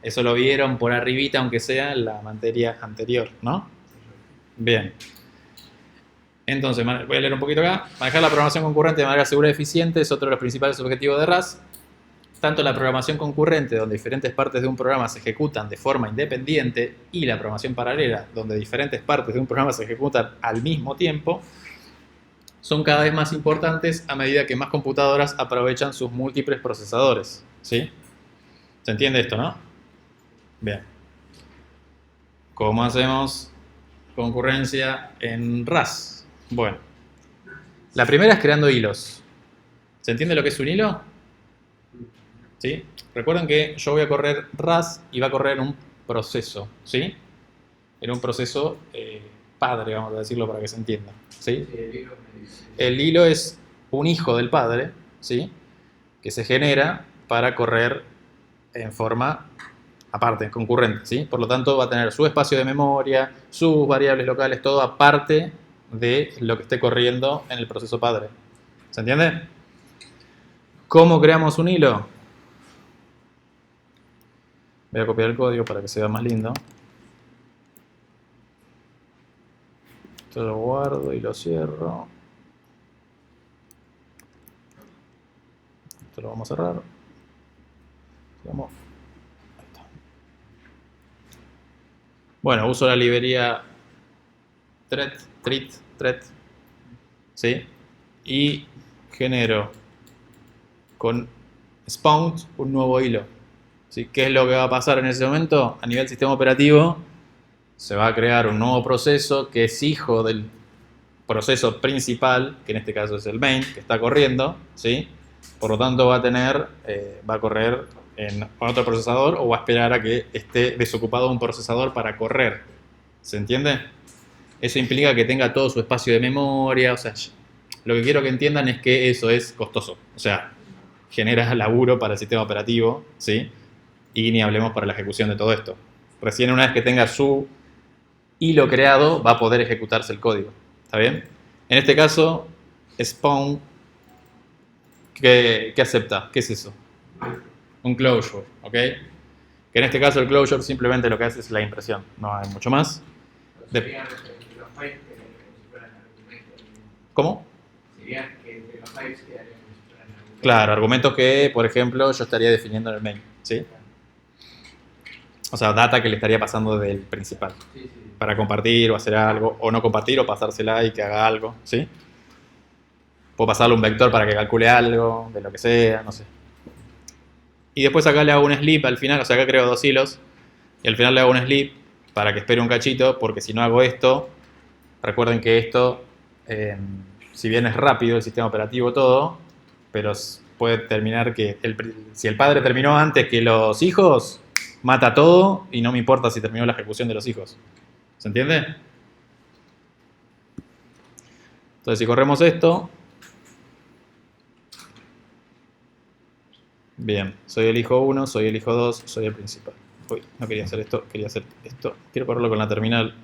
Eso lo vieron por arribita, aunque sea en la materia anterior, ¿no? Bien. Entonces, voy a leer un poquito acá. Manejar la programación concurrente de manera segura y eficiente es otro de los principales objetivos de RAS. Tanto la programación concurrente, donde diferentes partes de un programa se ejecutan de forma independiente, y la programación paralela, donde diferentes partes de un programa se ejecutan al mismo tiempo, son cada vez más importantes a medida que más computadoras aprovechan sus múltiples procesadores. ¿Sí? ¿Se entiende esto, no? Bien. ¿Cómo hacemos concurrencia en RAS? Bueno, la primera es creando hilos. ¿Se entiende lo que es un hilo? ¿Sí? Recuerden que yo voy a correr RAS y va a correr un proceso, ¿sí? En un proceso padre, vamos a decirlo para que se entienda, ¿sí? El hilo es un hijo del padre, ¿sí? Que se genera para correr en forma aparte, concurrente, ¿sí? Por lo tanto va a tener su espacio de memoria, sus variables locales, todo aparte de lo que esté corriendo en el proceso padre. ¿Se entiende? ¿Cómo creamos un hilo? Voy a copiar el código para que se vea más lindo. Esto lo guardo y lo cierro. Esto lo vamos a cerrar. Ahí está. Bueno, uso la librería thread, ¿sí? Y genero con spawn un nuevo hilo. ¿Sí? ¿Qué es lo que va a pasar en ese momento? A nivel sistema operativo se va a crear un nuevo proceso que es hijo del proceso principal, que en este caso es el main, que está corriendo, ¿sí? Por lo tanto va a correr en otro procesador o va a esperar a que esté desocupado un procesador para correr. ¿Se entiende? Eso implica que tenga todo su espacio de memoria, o sea, lo que quiero que entiendan es que eso es costoso, o sea, genera laburo para el sistema operativo, ¿sí? Y ni hablemos para la ejecución de todo esto. Recién una vez que tenga su hilo creado, va a poder ejecutarse el código. ¿Está bien? En este caso, spawn, ¿qué acepta? ¿Qué es eso? Un closure, ¿ok? Que en este caso el closure simplemente lo que hace es la impresión, no hay mucho más. Serían los pipes que si fueran argumentos. ¿Cómo? Serían que entre los pipes quedarían como si fueran argumentos. Claro, argumentos que, por ejemplo, yo estaría definiendo en el main, ¿sí? O sea, data que le estaría pasando del principal. Sí, sí. Para compartir o hacer algo, o no compartir o pasársela y que haga algo, ¿sí? Puedo pasarle un vector para que calcule algo, de lo que sea, no sé. Y después acá le hago un sleep al final, o sea, acá creo dos hilos. Y al final le hago un sleep para que espere un cachito, porque si no hago esto, recuerden que esto, si bien es rápido el sistema operativo todo, pero puede terminar que, si el padre terminó antes que los hijos, mata todo y no me importa si terminó la ejecución de los hijos. ¿Se entiende? Entonces si corremos esto, bien, soy el hijo 1, soy el hijo 2, soy el principal. Uy, no quería hacer esto, quería hacer esto. Quiero correrlo con la terminal.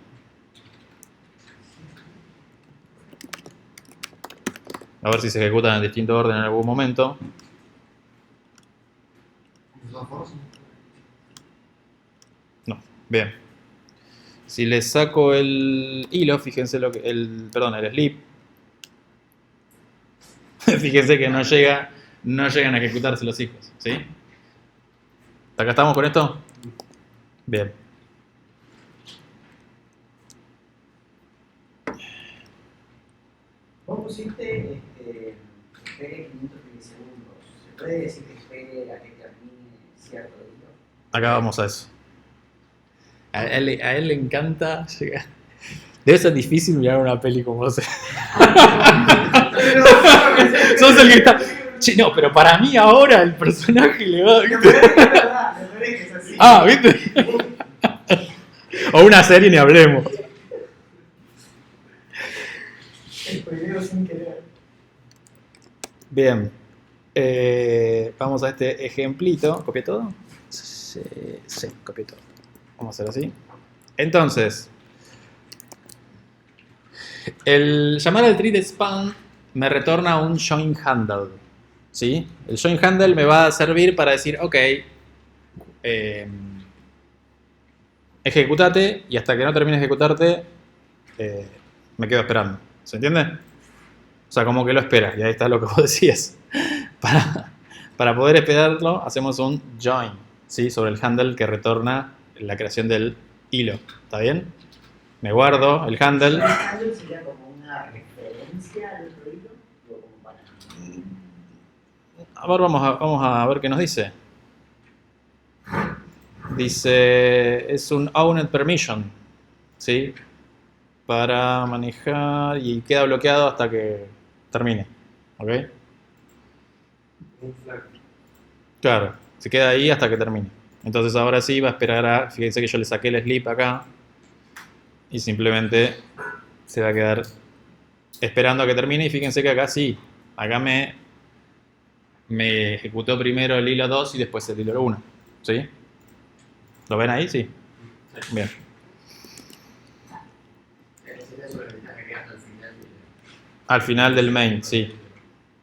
A ver si se ejecutan en distinto orden en algún momento. No, bien. Si le saco el hilo, fíjense lo que el sleep. Fíjense que no llegan a ejecutarse los hijos, ¿sí? ¿Hasta acá estamos con esto? Bien. Vos pusiste espere 500 milisegundos. ¿Se puede decir que espere a que termine cierto hilo? Acá vamos a eso. A él le encanta llegar. Debe ser difícil mirar una peli como vos. Sos el que está. Che, no, pero para mí ahora el personaje le va. Lo peor es que es verdad, lo peor es que es así. Ah, ¿viste? O una serie ni hablemos. El primero sin querer. Bien. Vamos a este ejemplito. ¿Copié todo? Sí, copié todo. Vamos a hacer así. Entonces, el llamar al tree de span me retorna un join handle. ¿Sí? El join handle me va a servir para decir, ok, ejecutate y hasta que no termine de ejecutarte, me quedo esperando. ¿Se entiende? O sea, como que lo espera. Y ahí está lo que vos decías. Para poder esperarlo, hacemos un join, ¿sí? Sobre el handle que retorna la creación del hilo. ¿Está bien? Me guardo el handle. ¿El handle sería como una referencia al otro hilo? ¿O como para...? A ver, vamos a ver qué nos dice. Dice, es un owned permission, ¿sí? Para manejar y queda bloqueado hasta que termine. ¿Ok? Un flag. Claro, se queda ahí hasta que termine. Entonces ahora sí va a esperar a... Fíjense que yo le saqué el sleep acá. Y simplemente se va a quedar esperando a que termine. Y fíjense que acá sí. Acá me ejecutó primero el hilo 2 y después el hilo 1. ¿Sí? ¿Lo ven ahí? Sí. Bien. Sería sobre el mensaje que anda al final. Al final del main, sí.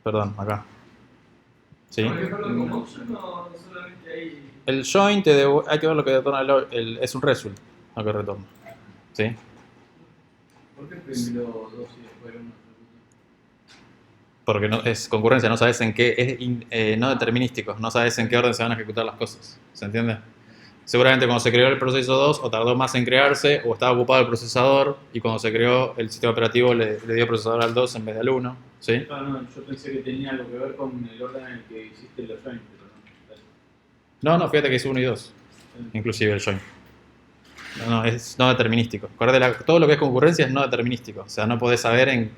Perdón, acá. ¿Sí? ¿Hay que verlo como option o solamente ahí? El join hay que ver lo que retorna es un result lo que retorna. ¿Sí? ¿Por qué primero dos y después uno? Porque no, es concurrencia, no sabes en qué, no determinístico, no sabes en qué orden se van a ejecutar las cosas. ¿Se entiende? Seguramente cuando se creó el proceso 2 o tardó más en crearse o estaba ocupado el procesador y cuando se creó el sistema operativo le dio procesador al 2 en vez del 1. ¿Sí? Ah, no, yo pensé que tenía algo que ver con el orden en el que hiciste los joins, pero no. No, fíjate que es 1 y 2, inclusive el join. No, es no determinístico. Acuérdate, todo lo que es concurrencia es no determinístico. O sea, no podés saber en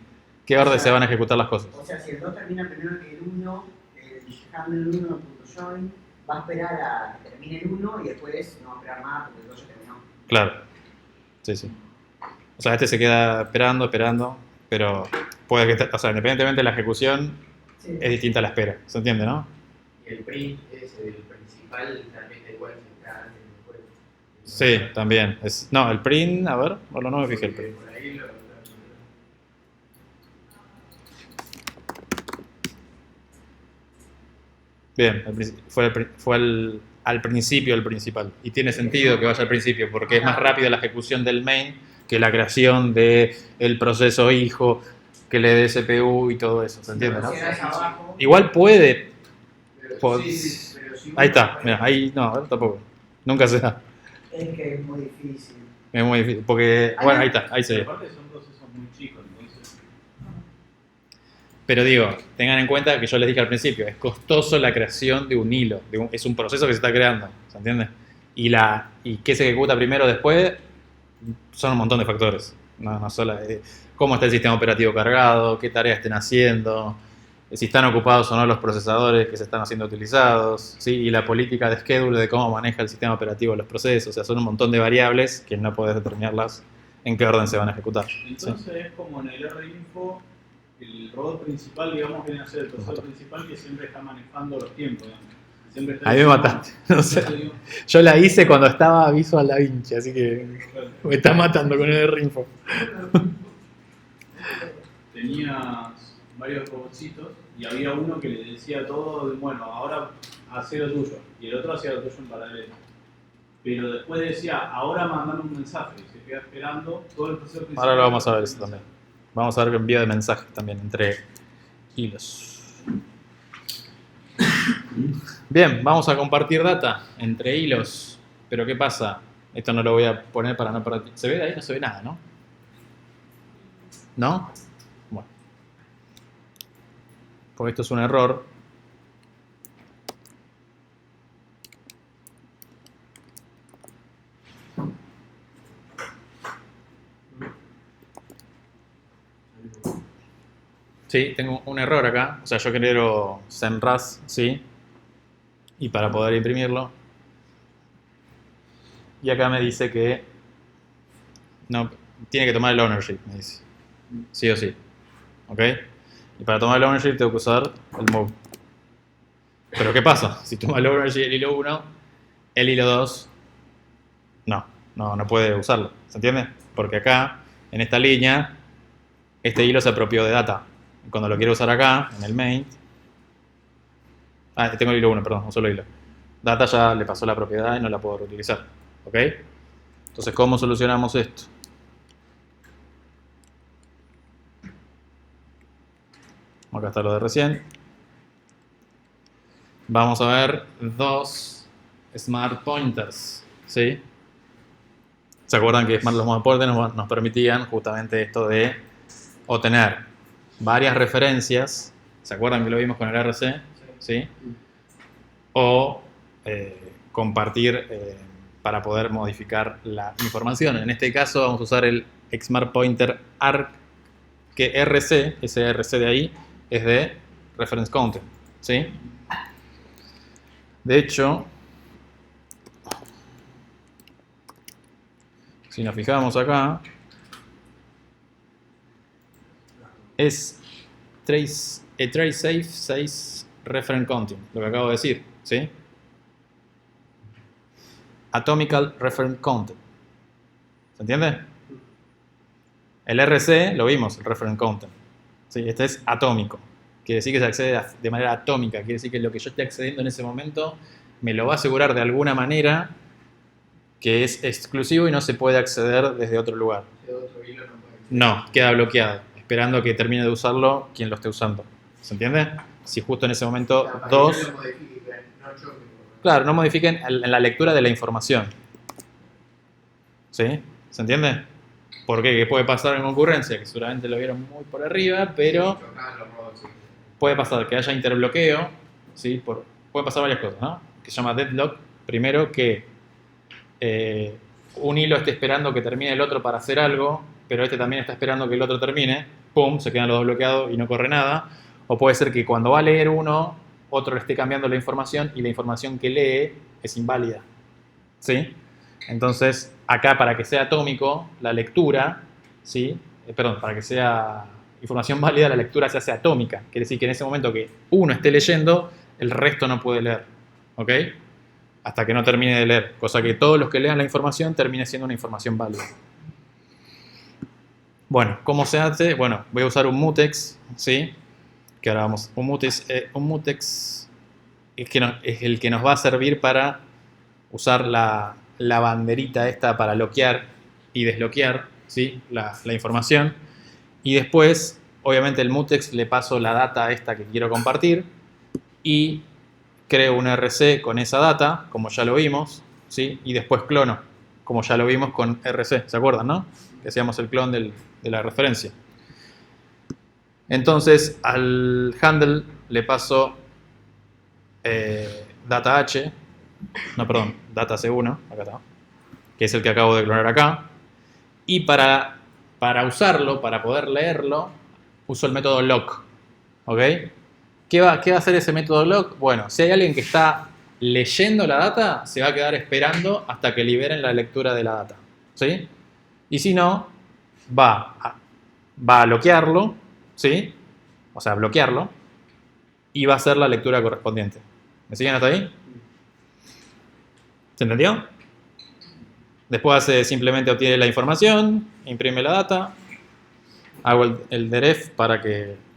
qué orden se van a ejecutar las cosas. O sea, si el 2 termina primero que el 1, el handle 1.join va a esperar a que termine el 1 y después no va a esperar más porque el 2 ya terminó. Claro. Sí, sí. O sea, este se queda esperando, pero puede que, o sea, independientemente de la ejecución, Sí. es distinta a la espera. ¿Se entiende, no? Y el print es el principal, también da igual si está antes o después. Sí, también. No, el print, a ver, bueno, no me fijé el print. Por ahí lo. Bien, fue al principio el principal. Y tiene sentido que vaya al principio, porque es más rápida la ejecución del main que la creación del proceso hijo, que le dé CPU y todo eso. ¿Se entiende, no? Si das abajo, Igual puede. Pero sí, pero si Ahí uno- está, mira, ahí no, tampoco. Nunca se da. es que es muy difícil. Es muy difícil. Porque, bueno, ahí está, ahí se Y ve. aparte son procesos muy chicos, entonces. Pero digo, tengan en cuenta que yo les dije al principio, es costoso la creación de un hilo, es un proceso que se está creando, ¿se entiende? Y qué se ejecuta primero o después son un montón de factores, no solo cómo está el sistema operativo cargado, qué tareas estén haciendo, si están ocupados o no los procesadores que se están haciendo utilizados, ¿sí? Y la política de schedule de cómo maneja el sistema operativo los procesos, o sea, son un montón de variables que no podés determinarlas en qué orden se van a ejecutar. ¿Sí? Entonces es como en el R-Info, el robot principal, digamos, viene a ser el procesador principal que siempre está manejando los tiempos, digamos. Siempre está A mí me mataste, no sé. Yo la hice cuando estaba Visual Da Vinci, así que me está matando con el R-Info. Tenías varios robotcitos y había uno que le decía todo, bueno, ahora hacé lo tuyo, y el otro hacía lo tuyo en paralelo. Pero después decía, ahora mandame un mensaje, y se queda esperando todo el proceso principal. Ahora lo vamos a ver eso también. Vamos a ver envío de mensajes también entre hilos. Bien, vamos a compartir data entre hilos. Pero ¿qué pasa? Esto no lo voy a poner para no perder. ¿Se ve de ahí? No se ve nada, ¿no? ¿No? Bueno. Porque esto es un error. Sí, tengo un error acá. O sea, yo quiero SEMrush, ¿sí? Y para poder imprimirlo. Y acá me dice que no, tiene que tomar el ownership, me dice. Sí o sí. ¿Ok? Y para tomar el ownership tengo que usar el move. Pero ¿qué pasa? Si toma el ownership el hilo 1, el hilo 2 no puede usarlo. ¿Se entiende? Porque acá, en esta línea, este hilo se apropió de data. Cuando lo quiero usar acá, en el main, tengo el hilo 1, perdón, un solo hilo. Data ya le pasó la propiedad y no la puedo reutilizar. ¿Ok? Entonces, ¿cómo solucionamos esto? Acá está lo de recién. Vamos a ver dos Smart Pointers. ¿Sí? ¿Se acuerdan que los Smart Pointers nos permitían justamente esto de obtener varias referencias? ¿Se acuerdan que lo vimos con el RC? ¿Sí? O compartir para poder modificar la información. En este caso vamos a usar el Smart Pointer ARC, que RC, ese RC de ahí, es de Reference Content. ¿Sí? De hecho, si nos fijamos acá, es trace safe 6 reference content, lo que acabo de decir, ¿sí? Atomical reference content. ¿Se entiende? El RC lo vimos, el reference content. ¿Sí? Este es atómico. Quiere decir que se accede de manera atómica. Quiere decir que lo que yo esté accediendo en ese momento me lo va a asegurar de alguna manera que es exclusivo y no se puede acceder desde otro lugar. De otro hilo no puede. No, queda bloqueado, esperando que termine de usarlo quien lo esté usando. ¿Se entiende? Si justo en ese momento Para que dos... no lo modifiquen, no choquen. Claro, no modifiquen en la lectura de la información. ¿Sí? ¿Se entiende? ¿Por qué? ¿Qué puede pasar en concurrencia? Que seguramente lo vieron muy por arriba, pero Chocaban los robots, sí. puede pasar que haya interbloqueo, ¿sí? Pueden pasar varias cosas, ¿no? Que se llama deadlock. Primero, que un hilo esté esperando que termine el otro para hacer algo, pero este también está esperando que el otro termine. ¡Pum! Se quedan los dos bloqueados y no corre nada. O puede ser que cuando va a leer uno, otro le esté cambiando la información y la información que lee es inválida. ¿Sí? Entonces, acá para que sea atómico, la lectura, ¿sí? Para que sea información válida, la lectura se hace atómica. Quiere decir que en ese momento que uno esté leyendo, el resto no puede leer. ¿Ok? Hasta que no termine de leer. Cosa que todos los que lean la información termine siendo una información válida. Bueno, ¿cómo se hace? Bueno, voy a usar un mutex, ¿sí? Que ahora vamos, un mutex es el que nos va a servir para usar la banderita esta para bloquear y desbloquear, ¿sí? la información. Y después, obviamente, el mutex le paso la data esta que quiero compartir y creo un RC con esa data, como ya lo vimos, ¿sí? Y después clono, como ya lo vimos con RC, ¿se acuerdan, no? Que hacíamos el clon de la referencia. Entonces al handle le paso data h, no, perdón, data c1, acá está, que es el que acabo de clonar acá. Y para usarlo, para poder leerlo, uso el método lock. ¿Ok? ¿Qué va a hacer ese método lock? Bueno, si hay alguien que está leyendo la data, se va a quedar esperando hasta que liberen la lectura de la data. ¿Sí? Y si no, va a bloquearlo, ¿sí? O sea, bloquearlo, y va a hacer la lectura correspondiente. ¿Me siguen hasta ahí? ¿Se entendió? Después simplemente obtiene la información, imprime la data, hago el deref para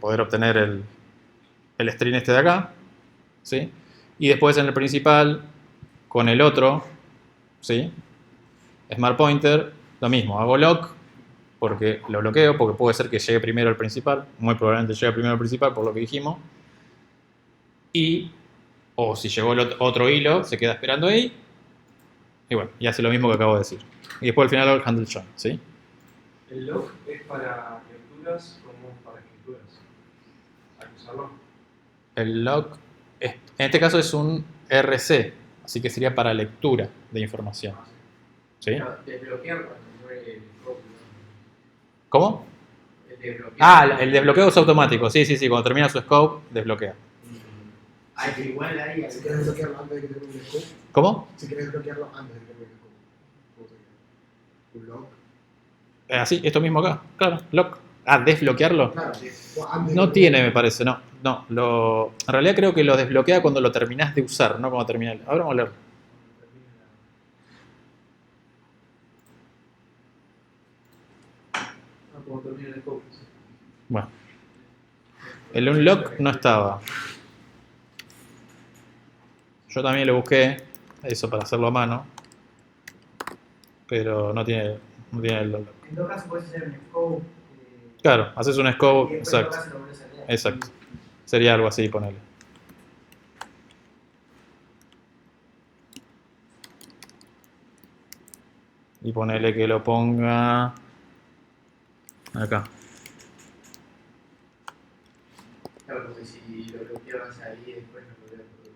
poder obtener el string este de acá, ¿sí? Y después en el principal, con el otro, ¿sí? Smart Pointer, lo mismo, hago lock, porque lo bloqueo, porque puede ser que llegue primero al principal, muy probablemente llegue primero al principal, por lo que dijimos, o si llegó el otro hilo, se queda esperando ahí, y bueno, y hace lo mismo que acabo de decir. Y después al final hago el handle join, ¿sí? ¿El log es para lecturas como para escrituras? ¿Hay que usarlo? El log, en este caso es un RC, así que sería para lectura de información. ¿Sí? No, desbloquear cuando muere el scope, ¿no? ¿Cómo? El desbloquear. Ah, el desbloqueo es automático, sí, cuando termina su scope, desbloquea. Ay, pero igual ahí. Si quieres desbloquearlo antes de que termine el scope. ¿Cómo? Si quieres desbloquearlo antes de que termine el scope. ¿Cómo sería? Un lock. Así, esto mismo acá, claro, lock. Ah, desbloquearlo. Claro, o antes No de- tiene, me parece, no. En realidad creo que lo desbloquea cuando lo terminás de usar, no cuando termina el. Ahora vamos a leer. Como termina el scope. Sí. Bueno. El unlock no estaba. Yo también lo busqué, eso para hacerlo a mano. Pero no tiene el unlock. En todo caso puedes hacer un scope. Claro, haces un Y scope, después en todo exacto. caso lo volvés a leer. Exacto. Sería algo así, ponele. Y ponele que lo ponga acá. Claro, porque si lo bloqueabas ahí, después no podías producir.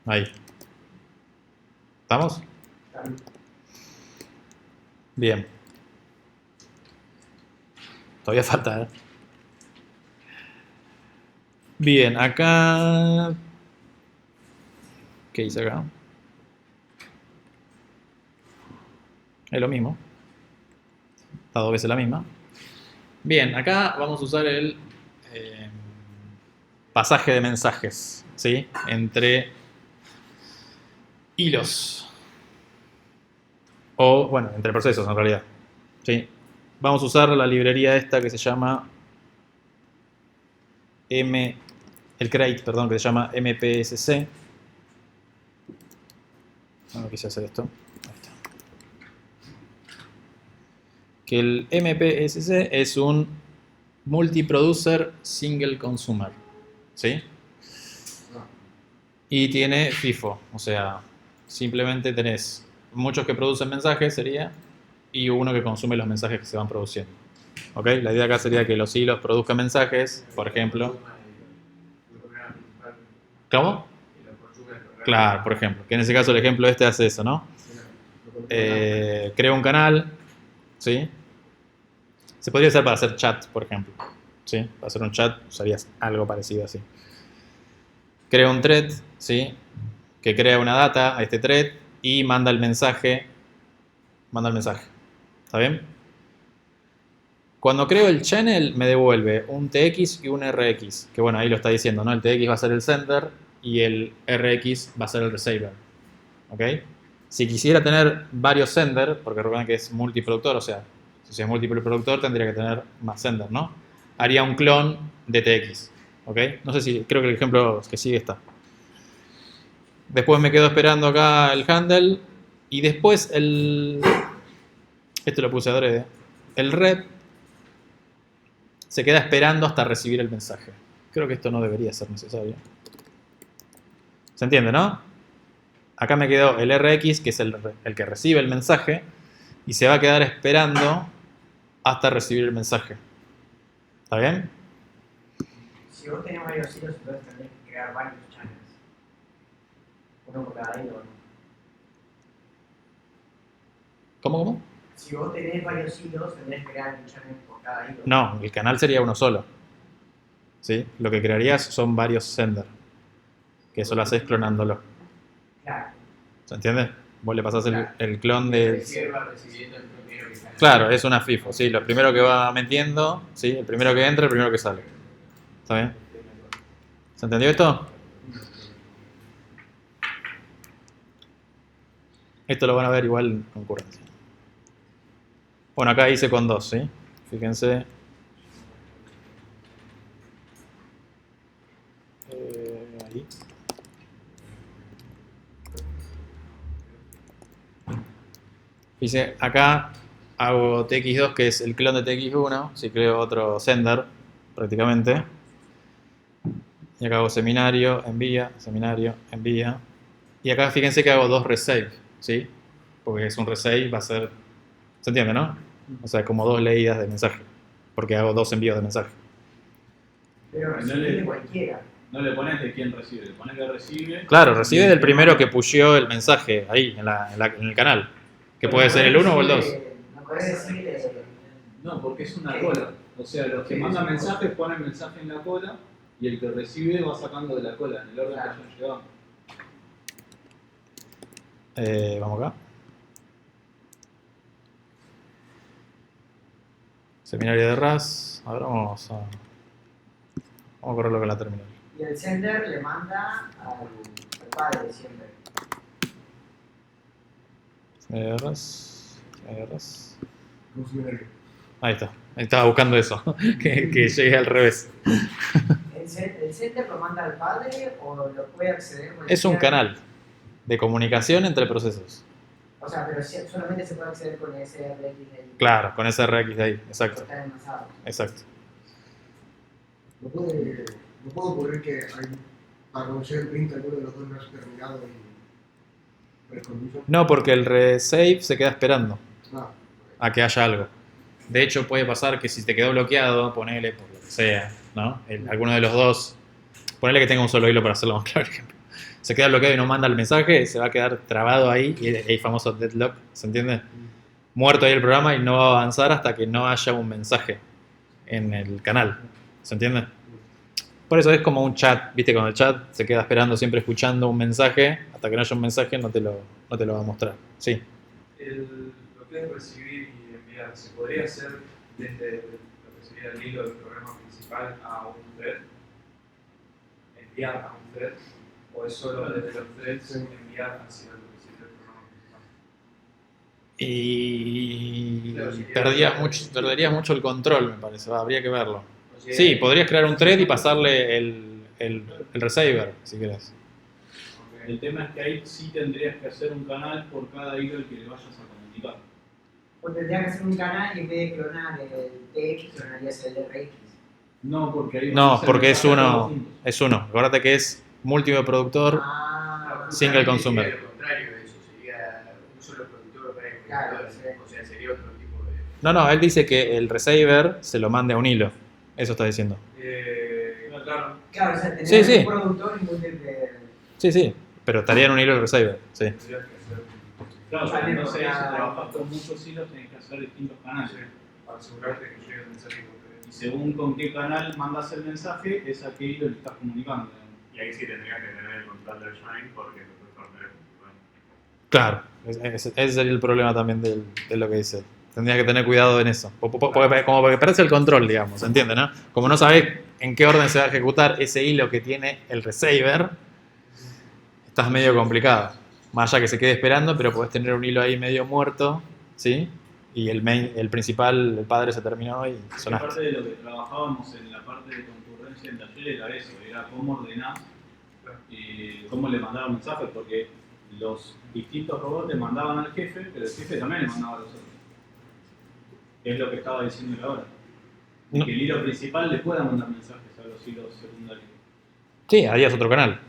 Ahí. ¿Estamos? Bien. Todavía falta, ¿eh? Bien, acá... ¿Qué hice acá? Es lo mismo. Está dos veces la misma. Bien, acá vamos a usar el pasaje de mensajes, ¿sí? Entre hilos. O, bueno, entre procesos en realidad. ¿Sí? Vamos a usar la librería esta que se llama el crate, perdón, que se llama MPSC. No quise hacer esto. Ahí está. Que el MPSC es un multiproducer single consumer. ¿Sí? Y tiene FIFO, o sea, simplemente tenés muchos que producen mensajes, sería, y uno que consume los mensajes que se van produciendo. ¿Ok? La idea acá sería que los hilos produzcan mensajes, por ejemplo. ¿Cómo? Claro, por ejemplo. Que en ese caso el ejemplo este hace eso, ¿no? Creo un canal, ¿sí? Se podría hacer para hacer chat, por ejemplo. ¿Sí? Para hacer un chat usarías algo parecido así. Crea un thread, ¿sí? Que crea una data a este thread y manda el mensaje. ¿Está bien? Cuando creo el channel me devuelve un TX y un RX. Que bueno, ahí lo está diciendo, ¿no? El TX va a ser el sender y el RX va a ser el receiver. ¿Ok? Si quisiera tener varios sender, porque recuerden que es multiproductor, o sea, si es múltiple productor tendría que tener más sender, ¿no? Haría un clon de TX. ¿Ok? No sé si, creo que el ejemplo que sigue está. Después me quedo esperando acá el handle. Y después esto lo puse adrede. El rep se queda esperando hasta recibir el mensaje. Creo que esto no debería ser necesario. ¿Se entiende, no? Acá me quedó el RX, que es el que recibe el mensaje. Y se va a quedar esperando hasta recibir el mensaje. ¿Está bien? Si vos tenés varios hilos, entonces tenés que crear varios channels. Uno por cada hilo, ¿no? ¿Cómo? Si vos tenés varios hilos, tendrías que crear un channel por cada hilo. No, el canal sería uno solo. ¿Sí? Lo que crearías son varios sender. Que eso lo haces clonándolo. Claro. ¿Se entiende? Vos le pasás el clon de... Recibe va recibiendo el primero que sale. Claro, es una FIFO, sí. Lo primero que va metiendo, ¿sí? El primero que entra, el primero que sale. ¿Está bien? ¿Se entendió esto? Esto lo van a ver igual en concurrencia. Bueno, acá hice con 2, ¿sí? Fíjense. Ahí. Dice, acá hago TX2, que es el clon de TX1, si creo otro sender, prácticamente. Y acá hago seminario, envía, seminario, envía. Y acá fíjense que hago 2 resave, ¿sí? Porque es un resave, va a ser... ¿Se entiende, no? O sea, como 2 leídas de mensaje. Porque hago 2 envíos de mensaje. Pero recibe de cualquiera. No le pones de quién recibe, le pones que recibe. Claro, recibe del primero que pusheó el mensaje ahí, en el canal. Que puede ser el 1 o el 2. No podés decir. No, porque es una cola. O sea, los que mandan mensajes ponen mensaje en la cola y el que recibe va sacando de la cola, en el orden que hayan llegado. Vamos acá. Seminario de RAS. Ahora vamos a correrlo con la terminal. Y el sender le manda al padre siempre. Seminario de RAS. Seminario de RAS. Como seminario. Ahí está. Estaba buscando eso. que llegue al revés. ¿El sender lo manda al padre o lo puede acceder? Es un canal de comunicación entre procesos. O sea, pero solamente se puede acceder con ese RX de ahí. Claro, con ese RX de ahí. Exacto. Está enmasado. Exacto. No puede ocurrir que para conocer el print alguno de los dos no haya terminado y respondido. No, porque el resave se queda esperando Ah, a que haya algo. De hecho, puede pasar que si te quedó bloqueado, ponele por lo que sea, ¿no? Alguno de los dos, ponele que tenga un solo hilo para hacerlo más claro, por ejemplo. Se queda bloqueado y no manda el mensaje, se va a quedar trabado ahí y el famoso deadlock, ¿se entiende? Muerto ahí el programa y no va a avanzar hasta que no haya un mensaje en el canal, ¿se entiende? Por eso es como un chat, ¿viste? Cuando el chat se queda esperando, siempre escuchando un mensaje, hasta que no haya un mensaje no te lo va a mostrar, sí. Lo que es recibir y enviar, ¿se podría hacer desde lo que sería el hilo del programa principal a un thread? ¿Enviar a un thread? ¿O es solo desde los threads enviar hacia lo que sería el programa principal? Y perderías mucho el control, me parece, habría que verlo. Sí, podrías crear un thread y pasarle el receiver, si querés. El tema es que ahí sí tendrías que hacer un canal por cada hilo al que le vayas a comunicar. O tendría que hacer un canal y en vez de clonar el TX, clonarías el RX. No, porque ahí No, vas a porque es hacer todos uno. juntos. Es uno. Acuérdate que es múltiplo productor. Ah, Single consumer. Sería lo contrario de eso, sería un solo productor para el Claro, computador. sí. O sea, sería otro tipo de... No, él dice que el receiver se lo mande a un hilo. Eso está diciendo. Claro. claro, o sea, tener Sí, sí. un productor y múltiple. Sí, pero estaría en un hilo el receiver, sí. Tendrías que hacer Claro, Vale, pero no sé, si porque- trabajas con muchos hilos tenés que hacer distintos canales. para asegurarte que llegue el mensaje que Y según con qué canal mandas el mensaje, es a qué hilo le estás comunicando. Y ahí sí tendría que tener el control del Shine porque el profesor no Claro, ese sería el problema también de lo que dice. Tendrías que tener cuidado en eso. Como porque perdés el control, digamos, ¿entiendes? ¿No? Como no sabés en qué orden se va a ejecutar ese hilo que tiene el receiver, estás medio complicado. Más allá que se quede esperando, pero podés tener un hilo ahí medio muerto, ¿sí? Y el principal, el padre se terminó y sonaste. Parte de lo que trabajábamos en la parte de concurrencia en taller era eso, era cómo ordenar y cómo le mandaban mensajes, porque los distintos robots le mandaban al jefe, pero el jefe también le mandaba a los otros. Que es lo que estaba diciendo ahora. No. Que el hilo principal le pueda mandar mensajes a los hilos secundarios. Sí, ahí es otro canal.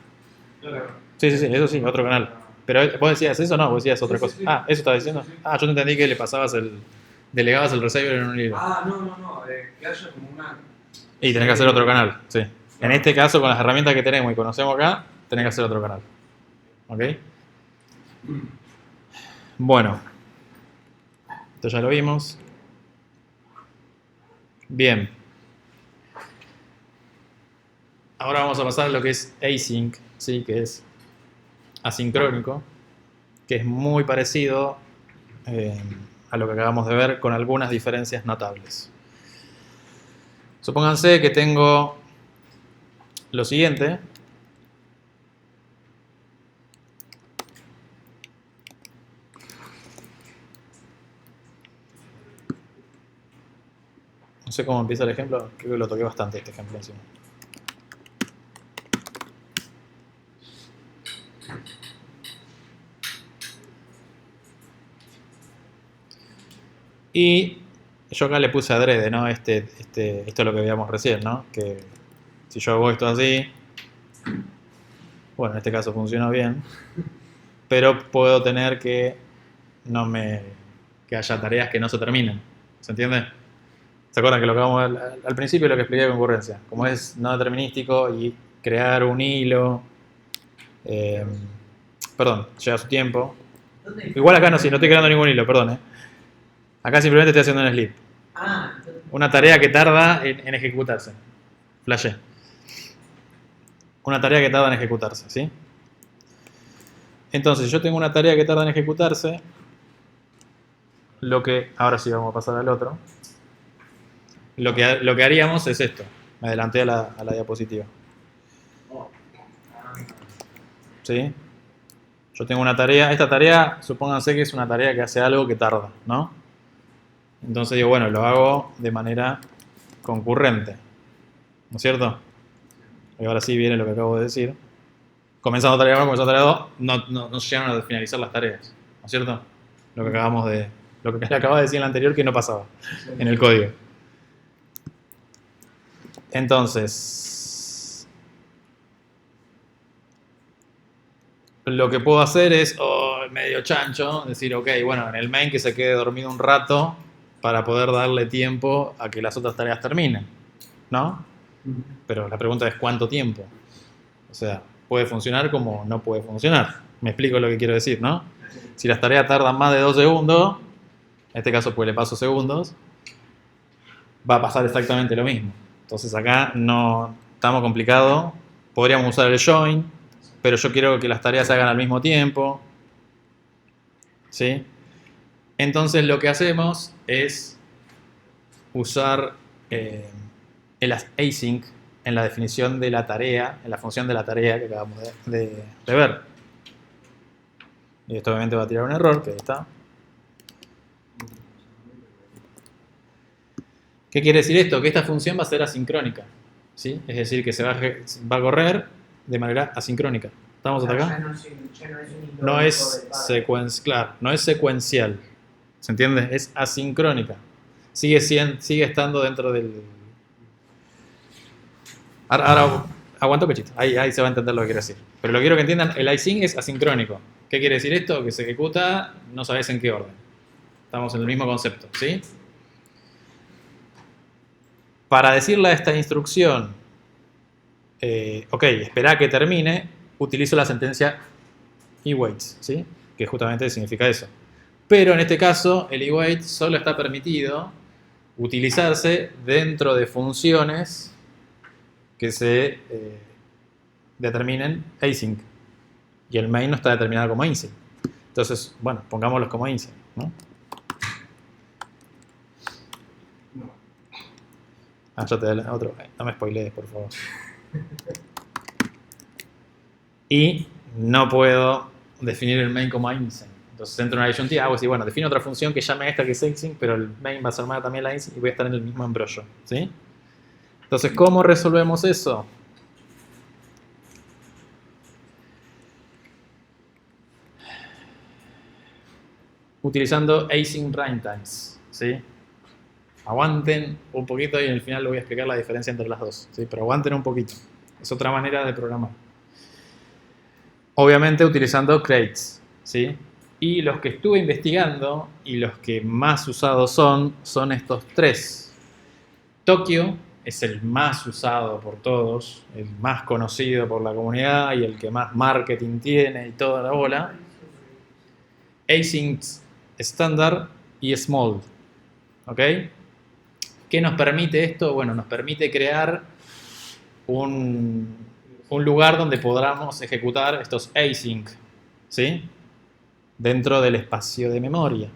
Claro. Sí, eso sí, otro canal. Pero vos decías eso, no, vos decías otra cosa. Ah, ¿eso estabas diciendo? Ah, yo te entendí que le pasabas delegabas el receiver en un hilo. no, que haya como una Y tenés que hacer otro canal, sí. En este caso, con las herramientas que tenemos y conocemos acá, tenés que hacer otro canal. ¿Ok? Bueno. Esto ya lo vimos. Bien. Ahora vamos a pasar a lo que es async, ¿sí? Que es asincrónico, que es muy parecido a lo que acabamos de ver, con algunas diferencias notables. Supónganse que tengo lo siguiente. No sé cómo empieza el ejemplo, creo que lo toqué bastante este ejemplo encima. Y yo acá le puse adrede, ¿no? Esto es lo que veíamos recién, ¿no? Que si yo hago esto así, bueno, en este caso funciona bien, pero puedo tener que haya tareas que no se terminen. ¿Se entiende? ¿Se acuerdan que lo que vamos al principio lo que expliqué de concurrencia? Como es no determinístico y crear un hilo, perdón, lleva su tiempo. Igual acá no estoy creando ningún hilo, perdón. Acá simplemente estoy haciendo un sleep. Una tarea que tarda en ejecutarse. Flashé. Una tarea que tarda en ejecutarse, ¿sí? Entonces, si yo tengo una tarea que tarda en ejecutarse, ahora sí vamos a pasar al otro. Lo que haríamos es esto. Me adelanté a la diapositiva. ¿Sí? Yo tengo una tarea. Esta tarea, supónganse que es una tarea que hace algo que tarda, ¿no? Entonces digo, bueno, lo hago de manera concurrente. ¿No es cierto? Y ahora sí viene lo que acabo de decir. Comenzando tarea 1, comenzando tarea 2, no llegaron a finalizar las tareas. ¿No es cierto? Lo que le acababa de decir en la anterior que no pasaba en el código. Entonces, lo que puedo hacer es, medio chancho, decir, ok, bueno, en el main que se quede dormido un rato para poder darle tiempo a que las otras tareas terminen, ¿no? Pero la pregunta es ¿cuánto tiempo? O sea, puede funcionar como no puede funcionar. Me explico lo que quiero decir, ¿no? Si las tareas tardan más de 2 segundos, en este caso pues le paso segundos, va a pasar exactamente lo mismo. Entonces acá no estamos complicados. Podríamos usar el join, pero yo quiero que las tareas se hagan al mismo tiempo. ¿Sí? Entonces lo que hacemos es usar el async en la definición de la tarea, en la función de la tarea que acabamos de ver. Y esto obviamente va a tirar un error, que ahí está. ¿Qué quiere decir esto? Que esta función va a ser asincrónica, ¿sí? Es decir, que se va a correr de manera asincrónica. ¿Estamos hasta acá? No es claro, no es secuencial. ¿Se entiende? Es asincrónica. Sigue estando dentro del... Ahora aguanto pechito. Ahí se va a entender lo que quiero decir. Pero lo que quiero que entiendan, el async es asincrónico. ¿Qué quiere decir esto? Que se ejecuta, no sabes en qué orden. Estamos en el mismo concepto, ¿sí? Para decirle a esta instrucción, ok, espera que termine, utilizo la sentencia ewaits, ¿sí? Que justamente significa eso. Pero en este caso, el ewait solo está permitido utilizarse dentro de funciones que se determinen async. Y el main no está determinado como async. Entonces, bueno, pongámoslos como async, ¿no? Ya te da otro. No me spoilees, por favor. Y no puedo definir el main como async. Entonces entro en una disyuntiva, hago así, bueno, defino otra función que llame a esta que es async, pero el main va a ser también la async y voy a estar en el mismo embrollo, ¿sí? Entonces, ¿cómo resolvemos eso? Utilizando async runtimes, ¿sí? Aguanten un poquito y en el final les voy a explicar la diferencia entre las dos, ¿sí? Pero aguanten un poquito. Es otra manera de programar. Obviamente utilizando crates, ¿sí? Y los que estuve investigando y los que más usados son estos tres. Tokio, es el más usado por todos, el más conocido por la comunidad y el que más marketing tiene y toda la bola. Async Standard y Small. ¿Ok? ¿Qué nos permite esto? Bueno, nos permite crear un lugar donde podamos ejecutar estos async, ¿sí? Dentro del espacio de memoria.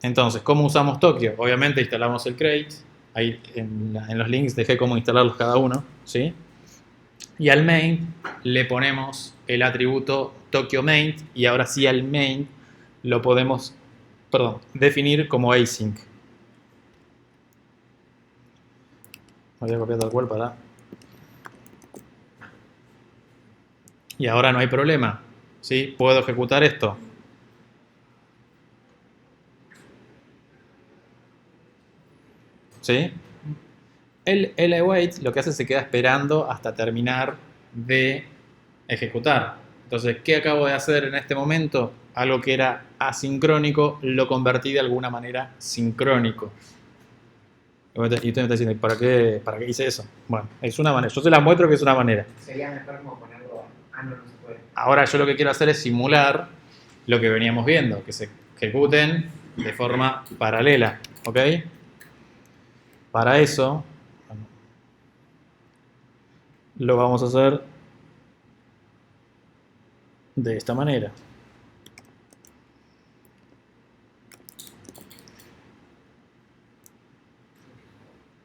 Entonces, ¿cómo usamos Tokio? Obviamente instalamos el crate. Ahí en los links dejé cómo instalarlos cada uno, ¿sí? Y al main le ponemos el atributo Tokio main, y ahora sí al main lo podemos, definir como async. Voy a copiar tal cual para... Y ahora no hay problema, ¿sí? Puedo ejecutar esto. ¿Sí? El await lo que hace es se queda esperando hasta terminar de ejecutar. Entonces, ¿qué acabo de hacer en este momento? Algo que era asincrónico, lo convertí de alguna manera sincrónico. Y usted me está diciendo, ¿para qué hice eso? Bueno, es una manera. Yo se la muestro que es una manera. Sería mejor como ponerlo. Ah, no se puede. Ahora yo lo que quiero hacer es simular lo que veníamos viendo, que se ejecuten de forma paralela. ¿Ok? Para eso lo vamos a hacer de esta manera.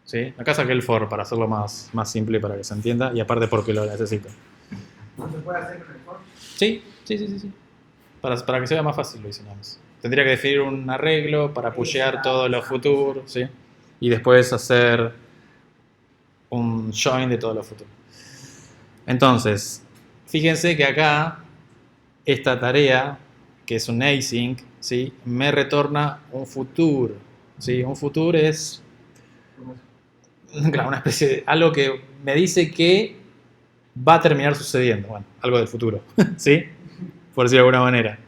¿Sí? Acá saqué el for para hacerlo más simple para que se entienda, y aparte porque lo necesito. ¿No se puede hacer con el for? Sí. Para que sea más fácil lo hice nada más. Tendría que definir un arreglo para pushear todos los futuros, ¿sí? Y después hacer un join de todos los futuros. Entonces, fíjense que acá esta tarea, que es un async, ¿sí? Me retorna un futuro, ¿sí? Un futuro es, claro, una especie de algo que me dice que va a terminar sucediendo, bueno, algo del futuro, ¿sí? Por decirlo de alguna manera.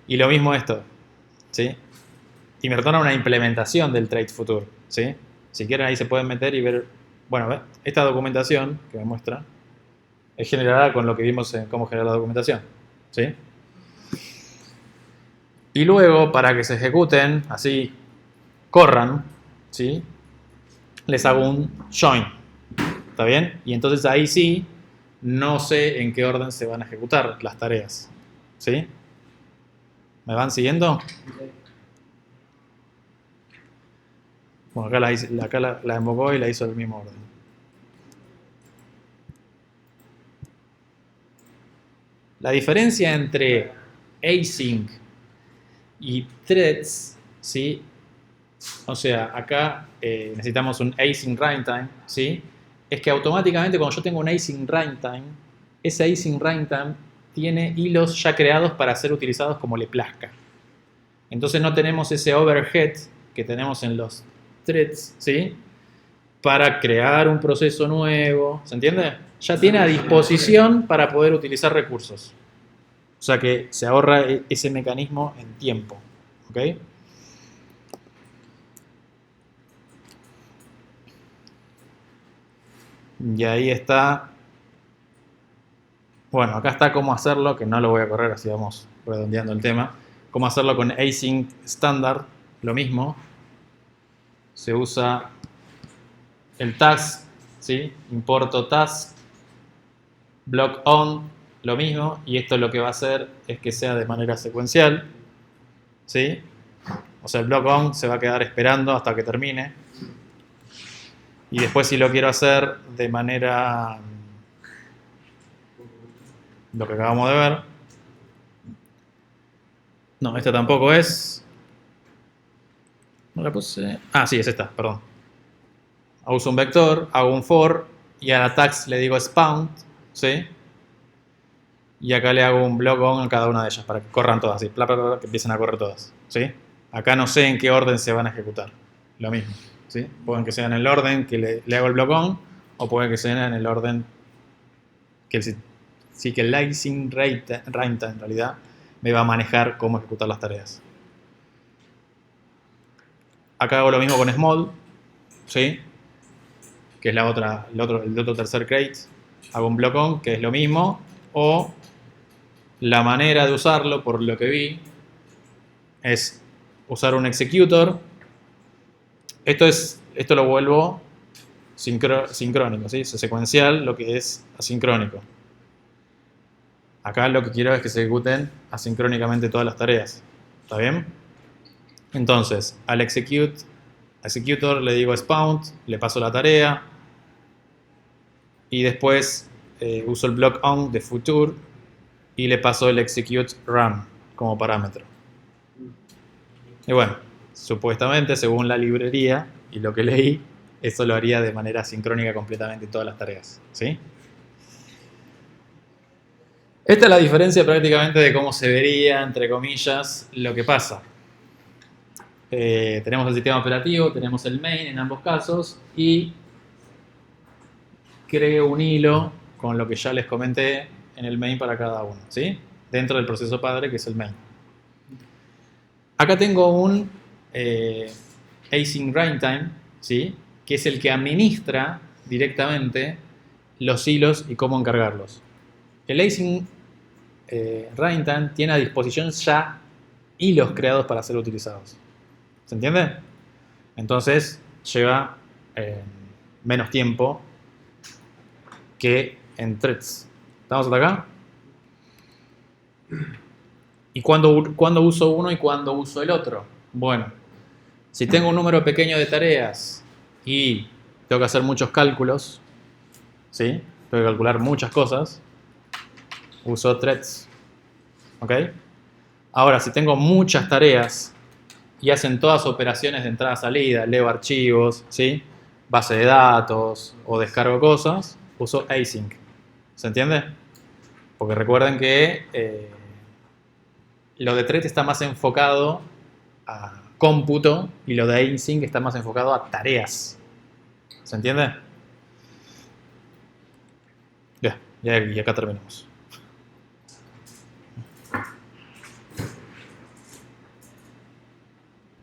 Y lo mismo esto, ¿sí? Y me retorna una implementación del trait future, ¿sí? Si quieren ahí se pueden meter y ver, bueno, esta documentación que me muestra es generada con lo que vimos en cómo generar la documentación, ¿sí? Y luego, para que se ejecuten, así, corran, ¿sí? Les hago un join, ¿está bien? Y entonces ahí sí, no sé en qué orden se van a ejecutar las tareas, ¿sí? ¿Me van siguiendo? Bueno, acá la invocó y la hizo del mismo orden. La diferencia entre async y threads, ¿sí? O sea, acá necesitamos un async runtime, ¿sí? Es que automáticamente cuando yo tengo un async runtime, ese async runtime tiene hilos ya creados para ser utilizados como le plazca. Entonces no tenemos ese overhead que tenemos en los threads, ¿sí? Para crear un proceso nuevo, ¿se entiende? Ya tiene a disposición para poder utilizar recursos. O sea que se ahorra ese mecanismo en tiempo, ¿ok? Y ahí está. Bueno, acá está cómo hacerlo, que no lo voy a correr, así vamos redondeando el tema. Cómo hacerlo con async standard, lo mismo. Se usa el task, ¿sí? Importo task, block on, lo mismo, y esto lo que va a hacer es que sea de manera secuencial, ¿sí? O sea, el block on se va a quedar esperando hasta que termine. Y después si lo quiero hacer de manera, lo que acabamos de ver, no, esta tampoco es, no la puse, sí, es esta, perdón. Uso un vector, hago un for, y a la task le digo spawn, ¿sí? Y acá le hago un block on a cada una de ellas para que corran todas, ¿sí? Bla, bla, bla, que empiecen a correr todas, ¿sí? Acá no sé en qué orden se van a ejecutar, lo mismo, ¿sí? Pueden que sean en el orden que le hago el block on, o pueden que sean en el orden que el async runtime en realidad me va a manejar cómo ejecutar las tareas. Acá hago lo mismo con small, ¿sí? Que es el otro tercer crate. Hago un block on, que es lo mismo. O la manera de usarlo, por lo que vi, es usar un executor. Esto lo vuelvo sincrónico, ¿sí? Es secuencial, lo que es asincrónico. Acá lo que quiero es que se ejecuten asincrónicamente todas las tareas. ¿Está bien? Entonces, al executor le digo spawn, le paso la tarea y después uso el block on de future y le paso el execute run como parámetro. Y bueno, supuestamente, según la librería y lo que leí, eso lo haría de manera sincrónica completamente todas las tareas, ¿sí? Esta es la diferencia prácticamente de cómo se vería, entre comillas, lo que pasa. Tenemos el sistema operativo, tenemos el main en ambos casos y creo un hilo con lo que ya les comenté en el main para cada uno, ¿sí? Dentro del proceso padre que es el main. Acá tengo un async runtime, ¿sí? Que es el que administra directamente los hilos y cómo encargarlos. El async runtime tiene a disposición ya hilos creados para ser utilizados. ¿Se entiende? Entonces lleva menos tiempo que en threads. ¿Estamos hasta acá? ¿Y cuándo uso uno y cuándo uso el otro? Bueno, si tengo un número pequeño de tareas y tengo que hacer muchos cálculos, ¿sí? Tengo que calcular muchas cosas, uso threads. ¿Ok? Ahora, si tengo muchas tareas y hacen todas operaciones de entrada-salida, leo archivos, ¿sí? Base de datos o descargo cosas, uso async. ¿Se entiende? Porque recuerden que lo de thread está más enfocado a cómputo y lo de async está más enfocado a tareas. ¿Se entiende? Bien, y acá terminamos.